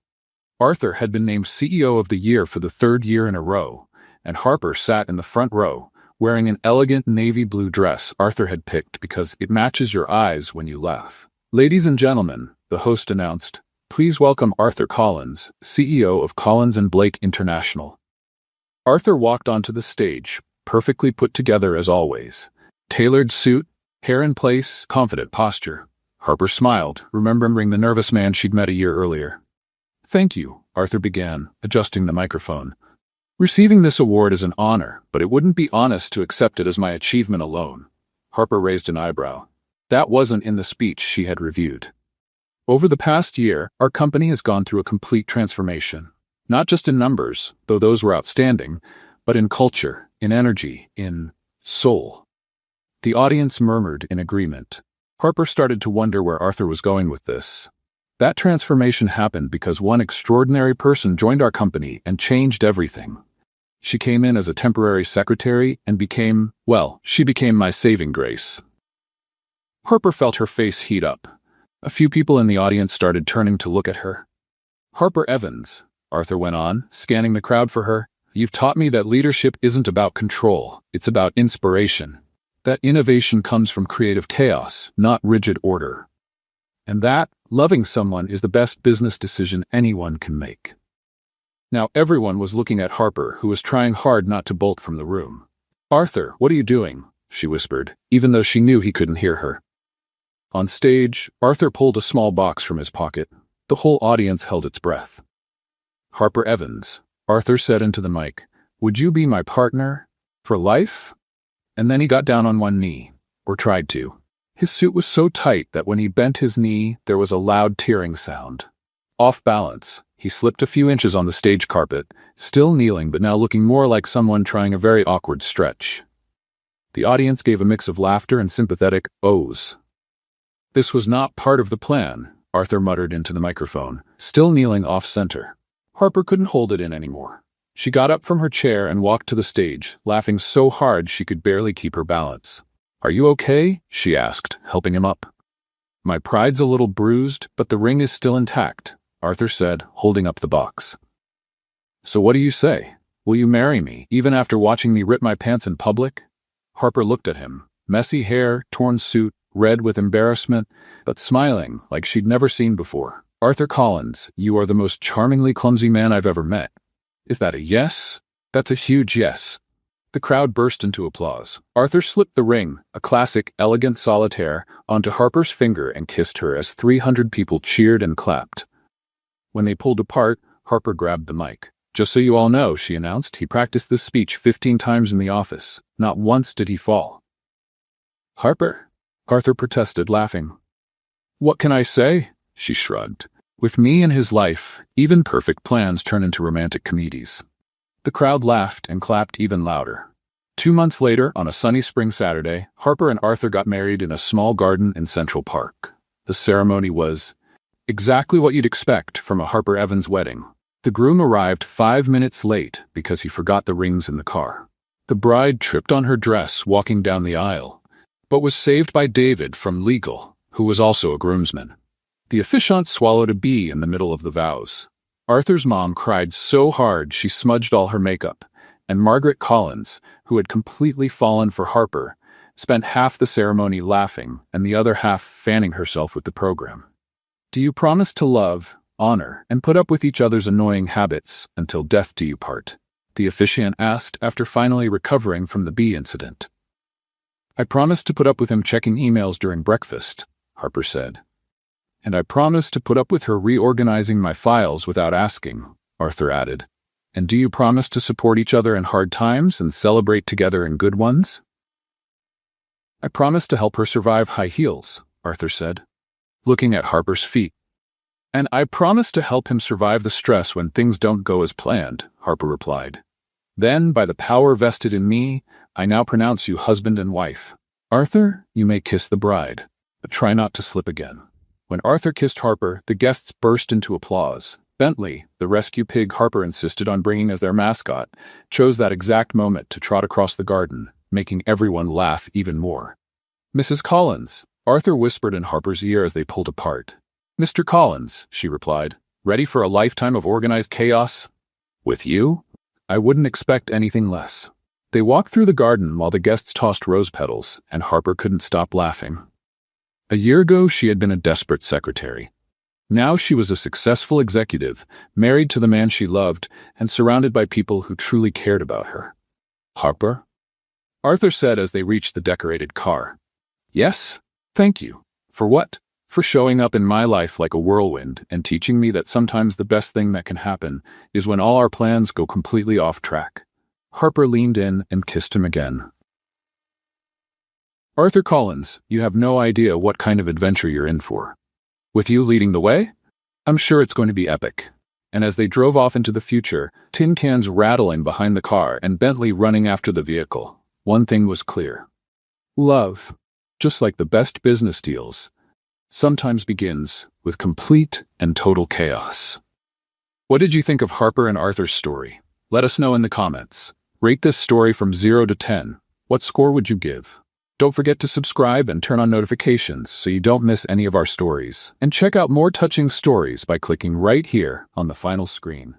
Arthur had been named CEO of the Year for the third year in a row, and Harper sat in the front row, wearing an elegant navy blue dress Arthur had picked because it matches your eyes when you laugh. Ladies and gentlemen, the host announced, please welcome Arthur Collins, CEO of Collins & Blake International. Arthur walked onto the stage, perfectly put together as always. Tailored suit, hair in place, confident posture. Harper smiled, remembering the nervous man she'd met a year earlier. Thank you, Arthur began, adjusting the microphone. Receiving this award is an honor, but it wouldn't be honest to accept it as my achievement alone. Harper raised an eyebrow. That wasn't in the speech she had reviewed. Over the past year, our company has gone through a complete transformation. Not just in numbers, though those were outstanding, but in culture, in energy, in soul. The audience murmured in agreement. Harper started to wonder where Arthur was going with this. That transformation happened because one extraordinary person joined our company and changed everything. She came in as a temporary secretary and became my saving grace. Harper felt her face heat up. A few people in the audience started turning to look at her. Harper Evans, Arthur went on, scanning the crowd for her, you've taught me that leadership isn't about control, it's about inspiration. That innovation comes from creative chaos, not rigid order. And that, loving someone is the best business decision anyone can make. Now everyone was looking at Harper, who was trying hard not to bolt from the room. Arthur, what are you doing? She whispered, even though she knew he couldn't hear her. On stage, Arthur pulled a small box from his pocket. The whole audience held its breath. Harper Evans, Arthur said into the mic, would you be my partner? For life? And then he got down on one knee, or tried to. His suit was so tight that when he bent his knee, there was a loud tearing sound. Off balance, he slipped a few inches on the stage carpet, still kneeling but now looking more like someone trying a very awkward stretch. The audience gave a mix of laughter and sympathetic ohs. This was not part of the plan, Arthur muttered into the microphone, still kneeling off-center. Harper couldn't hold it in anymore. She got up from her chair and walked to the stage, laughing so hard she could barely keep her balance. Are you okay? She asked, helping him up. My pride's a little bruised, but the ring is still intact, Arthur said, holding up the box. So what do you say? Will you marry me, even after watching me rip my pants in public? Harper looked at him. Messy hair, torn suit, red with embarrassment, but smiling like she'd never seen before. "Arthur Collins, you are the most charmingly clumsy man I've ever met." "Is that a yes?" "That's a huge yes." The crowd burst into applause. Arthur slipped the ring, a classic, elegant solitaire, onto Harper's finger and kissed her as 300 people cheered and clapped. When they pulled apart, Harper grabbed the mic. "Just so you all know," she announced, "he practiced this speech 15 times in the office. Not once did he fall." "Harper?" Arthur protested, laughing. "What can I say?" She shrugged. "With me and his life, even perfect plans turn into romantic comedies." The crowd laughed and clapped even louder. 2 months later, on a sunny spring Saturday, Harper and Arthur got married in a small garden in Central Park. The ceremony was exactly what you'd expect from a Harper Evans wedding. The groom arrived 5 minutes late because he forgot the rings in the car. The bride tripped on her dress walking down the aisle, but was saved by David from legal, who was also a groomsman. The officiant swallowed a bee in the middle of the vows. Arthur's mom cried so hard she smudged all her makeup, and Margaret Collins, who had completely fallen for Harper, spent half the ceremony laughing and the other half fanning herself with the program. "Do you promise to love, honor, and put up with each other's annoying habits until death do you part?" the officiant asked after finally recovering from the bee incident. "I promise to put up with him checking emails during breakfast," Harper said. "And I promise to put up with her reorganizing my files without asking," Arthur added. "And do you promise to support each other in hard times and celebrate together in good ones?" "I promise to help her survive high heels," Arthur said, looking at Harper's feet. "And I promise to help him survive the stress when things don't go as planned," Harper replied. "Then, by the power vested in me, I now pronounce you husband and wife. Arthur, you may kiss the bride, but try not to slip again." When Arthur kissed Harper, the guests burst into applause. Bentley, the rescue pig Harper insisted on bringing as their mascot, chose that exact moment to trot across the garden, making everyone laugh even more. "Mrs. Collins," Arthur whispered in Harper's ear as they pulled apart. "Mr. Collins," she replied, "ready for a lifetime of organized chaos?" "With you? I wouldn't expect anything less." They walked through the garden while the guests tossed rose petals, and Harper couldn't stop laughing. A year ago, she had been a desperate secretary. Now she was a successful executive, married to the man she loved, and surrounded by people who truly cared about her. "Harper?" Arthur said as they reached the decorated car. "Yes? Thank you. For what?" "For showing up in my life like a whirlwind and teaching me that sometimes the best thing that can happen is when all our plans go completely off track." Harper leaned in and kissed him again. "Arthur Collins, you have no idea what kind of adventure you're in for. With you leading the way? I'm sure it's going to be epic." And as they drove off into the future, tin cans rattling behind the car and Bentley running after the vehicle, one thing was clear. Love, just like the best business deals, sometimes begins with complete and total chaos. What did you think of Harper and Arthur's story? Let us know in the comments. Rate this story from 0 to 10. What score would you give? Don't forget to subscribe and turn on notifications so you don't miss any of our stories. And check out more touching stories by clicking right here on the final screen.